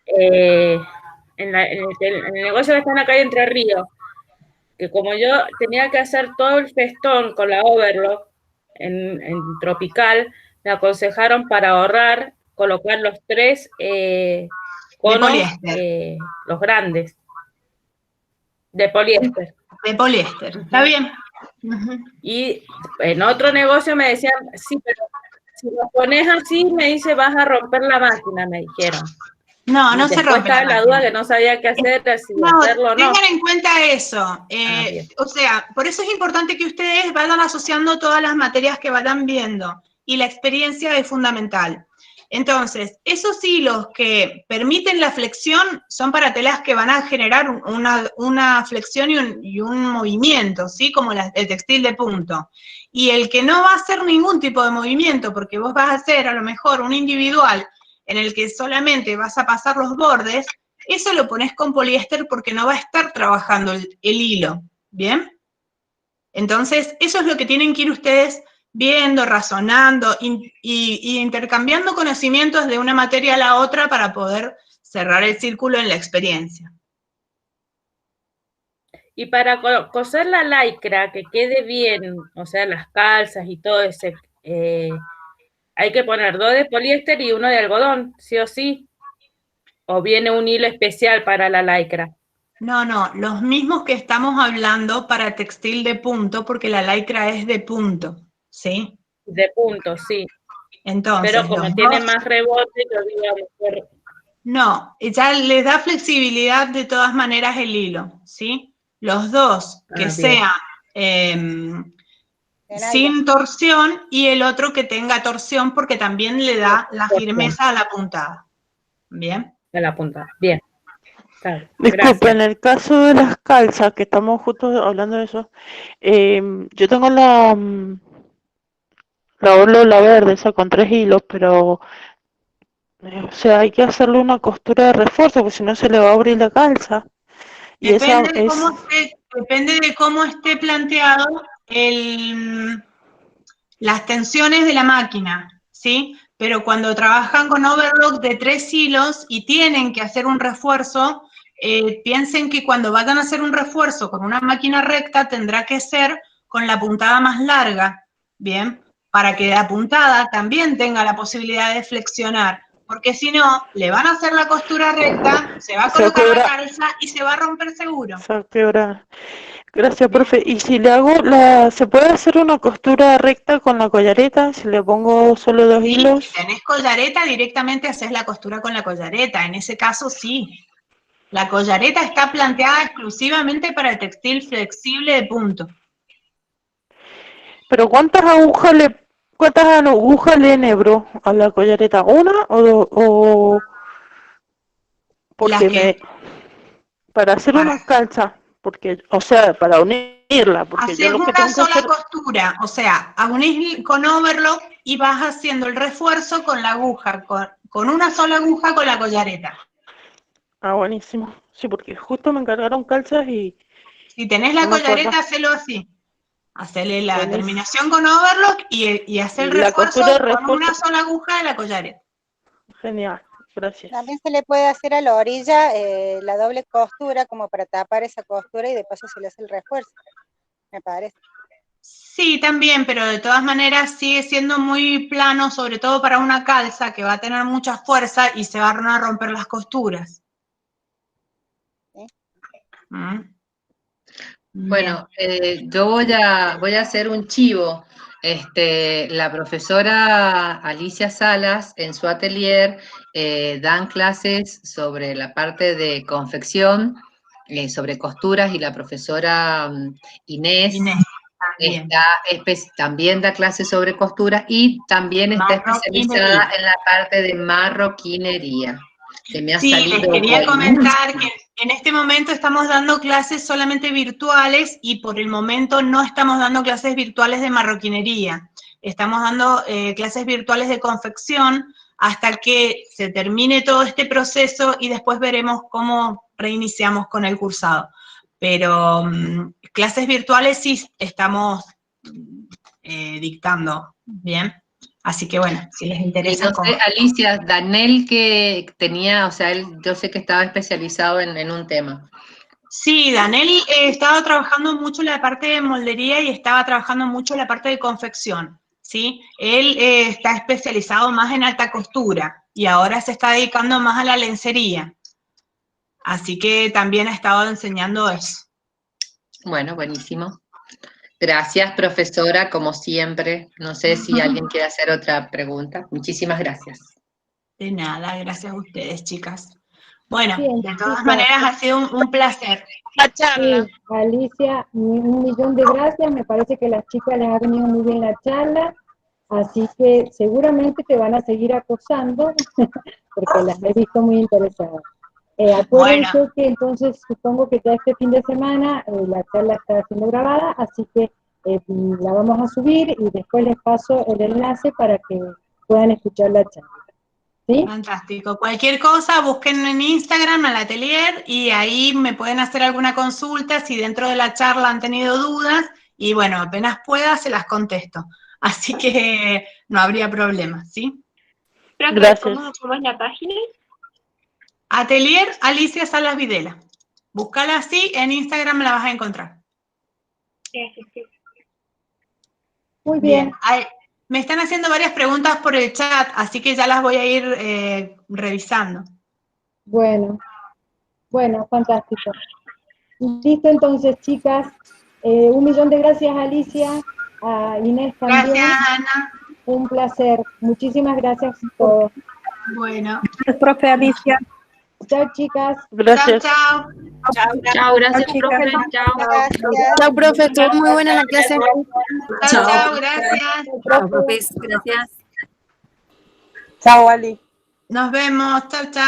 En el negocio que está en la calle Entre Ríos, que como yo tenía que hacer todo el festón con la overlock en Tropical, me aconsejaron para ahorrar, colocar los 3 conos, los grandes, de poliéster.
De poliéster, está bien.
Y en otro negocio me decían, sí, pero si lo pones así, me dice, vas a romper la máquina, me dijeron.
No, no se rompe
la máquina. Duda que no sabía qué hacer, si hacerlo o no.
Tengan en cuenta eso. O sea, por eso es importante que ustedes vayan asociando todas las materias que vayan viendo. Y la experiencia es fundamental. Entonces, esos hilos que permiten la flexión son para telas que van a generar una flexión y un movimiento, ¿sí? Como el textil de punto. Y el que no va a hacer ningún tipo de movimiento, porque vos vas a hacer a lo mejor un individual en el que solamente vas a pasar los bordes, eso lo pones con poliéster porque no va a estar trabajando el hilo, ¿bien? Entonces, eso es lo que tienen que ir ustedes viendo, razonando y intercambiando conocimientos de una materia a la otra para poder cerrar el círculo en la experiencia.
Y para coser la lycra, que quede bien, o sea, las calzas y todo ese, hay que poner 2 de poliéster y 1 de algodón, sí o sí. ¿O viene un hilo especial para la lycra?
No, los mismos que estamos hablando para textil de punto, porque la lycra es de punto, ¿sí?
De punto, sí.
Entonces,
pero como tiene más rebote, yo digo mejor.
No, ya les da flexibilidad de todas maneras el hilo, ¿sí? Los dos que sean sin torsión y el otro que tenga torsión porque también le da la firmeza a la puntada. ¿Bien?
A la puntada, bien. Claro,
Disculpe, en el caso de las calzas, que estamos justo hablando de eso, yo tengo la ola verde, esa con 3 hilos, pero o sea, hay que hacerle una costura de refuerzo, porque si no se le va a abrir la calza. Y
depende de cómo esté planteado las tensiones de la máquina, ¿sí? Pero cuando trabajan con overlock de 3 hilos y tienen que hacer un refuerzo, piensen que cuando vayan a hacer un refuerzo con una máquina recta tendrá que ser con la puntada más larga, ¿bien? Para que la puntada también tenga la posibilidad de flexionar, porque si no, le van a hacer la costura recta, se va a colocar la calza y se va a romper seguro.
Se va a quebrar. Gracias, profe. Y si le hago ¿se puede hacer una costura recta con la collareta? Si le pongo solo 2 hilos.
Si tenés collareta, directamente haces la costura con la collareta. En ese caso, sí. La collareta está planteada exclusivamente para el textil flexible de punto.
Pero ¿cuántas agujas le enhebro a la collareta? ¿Una o porque para hacer una calza? Porque, o sea, para unirla, porque
haces
yo lo que
una
tengo que
sola
hacer...
costura, o sea, unís con overlock y vas haciendo el refuerzo con la aguja, con una sola aguja con la collareta.
Ah, buenísimo. Sí, porque justo me encargaron calzas y...
Si tenés la collareta, hacelo así. Hacele la terminación con overlock y hacer el refuerzo con una sola aguja de la collareta.
Genial, gracias.
También se le puede hacer a la orilla la doble costura como para tapar esa costura y de paso se le hace el refuerzo, me parece.
Sí, también, pero de todas maneras sigue siendo muy plano, sobre todo para una calza que va a tener mucha fuerza y se van a romper las costuras.
¿Sí?
Bueno, yo voy a hacer un chivo. La profesora Alicia Salas en su atelier dan clases sobre la parte de confección, sobre costuras, y la profesora Inés también da clases sobre costuras y también está especializada en la parte de marroquinería. Que me ha salido
les quería comentar que en este momento estamos dando clases solamente virtuales y por el momento no estamos dando clases virtuales de marroquinería. Estamos dando clases virtuales de confección hasta que se termine todo este proceso y después veremos cómo reiniciamos con el cursado. Pero clases virtuales sí estamos dictando, ¿bien? Así que bueno, si les interesa.
No sé, Alicia, Daniel que tenía, o sea, yo sé que estaba especializado en un tema.
Sí, Daniel estaba trabajando mucho la parte de moldería y estaba trabajando mucho la parte de confección, ¿sí? Él está especializado más en alta costura y ahora se está dedicando más a la lencería. Así que también ha estado enseñando eso.
Bueno, buenísimo. Gracias, profesora, como siempre. No sé si alguien quiere hacer otra pregunta. Muchísimas gracias.
De nada, gracias a ustedes, chicas. Bueno,
Bien,
de todas
chicas.
maneras ha sido un placer.
Sí, Alicia, un millón de gracias. Me parece que a las chicas les ha venido muy bien la charla. Así que seguramente te van a seguir acosando porque las he visto muy interesadas. Acuérdense que entonces supongo que ya este fin de semana la charla está siendo grabada, así que la vamos a subir y después les paso el enlace para que puedan escuchar la charla. ¿Sí?
Fantástico. Cualquier cosa, busquen en Instagram al atelier y ahí me pueden hacer alguna consulta si dentro de la charla han tenido dudas y bueno, apenas pueda se las contesto. Así que no habría problema, ¿sí?
Gracias. ¿Cómo es la página?
Atelier Alicia Salas Videla. Búscala así, en Instagram la vas a encontrar.
Muy bien.
Me están haciendo varias preguntas por el chat, así que ya las voy a ir revisando.
Bueno, fantástico. Listo entonces, chicas. 1.000.000 de gracias, Alicia, a Inés también.
Gracias, Ana.
Un placer. Muchísimas gracias a todos.
Bueno.
Gracias, profe Alicia.
Chao, chicas.
Gracias.
Chao.
Chao, gracias, profe. Chao.
Chao, profe, estuvo muy buena la clase.
Chao, gracias.
Chao, profe, gracias.
Chao, Ali.
Nos vemos. Chao, chao.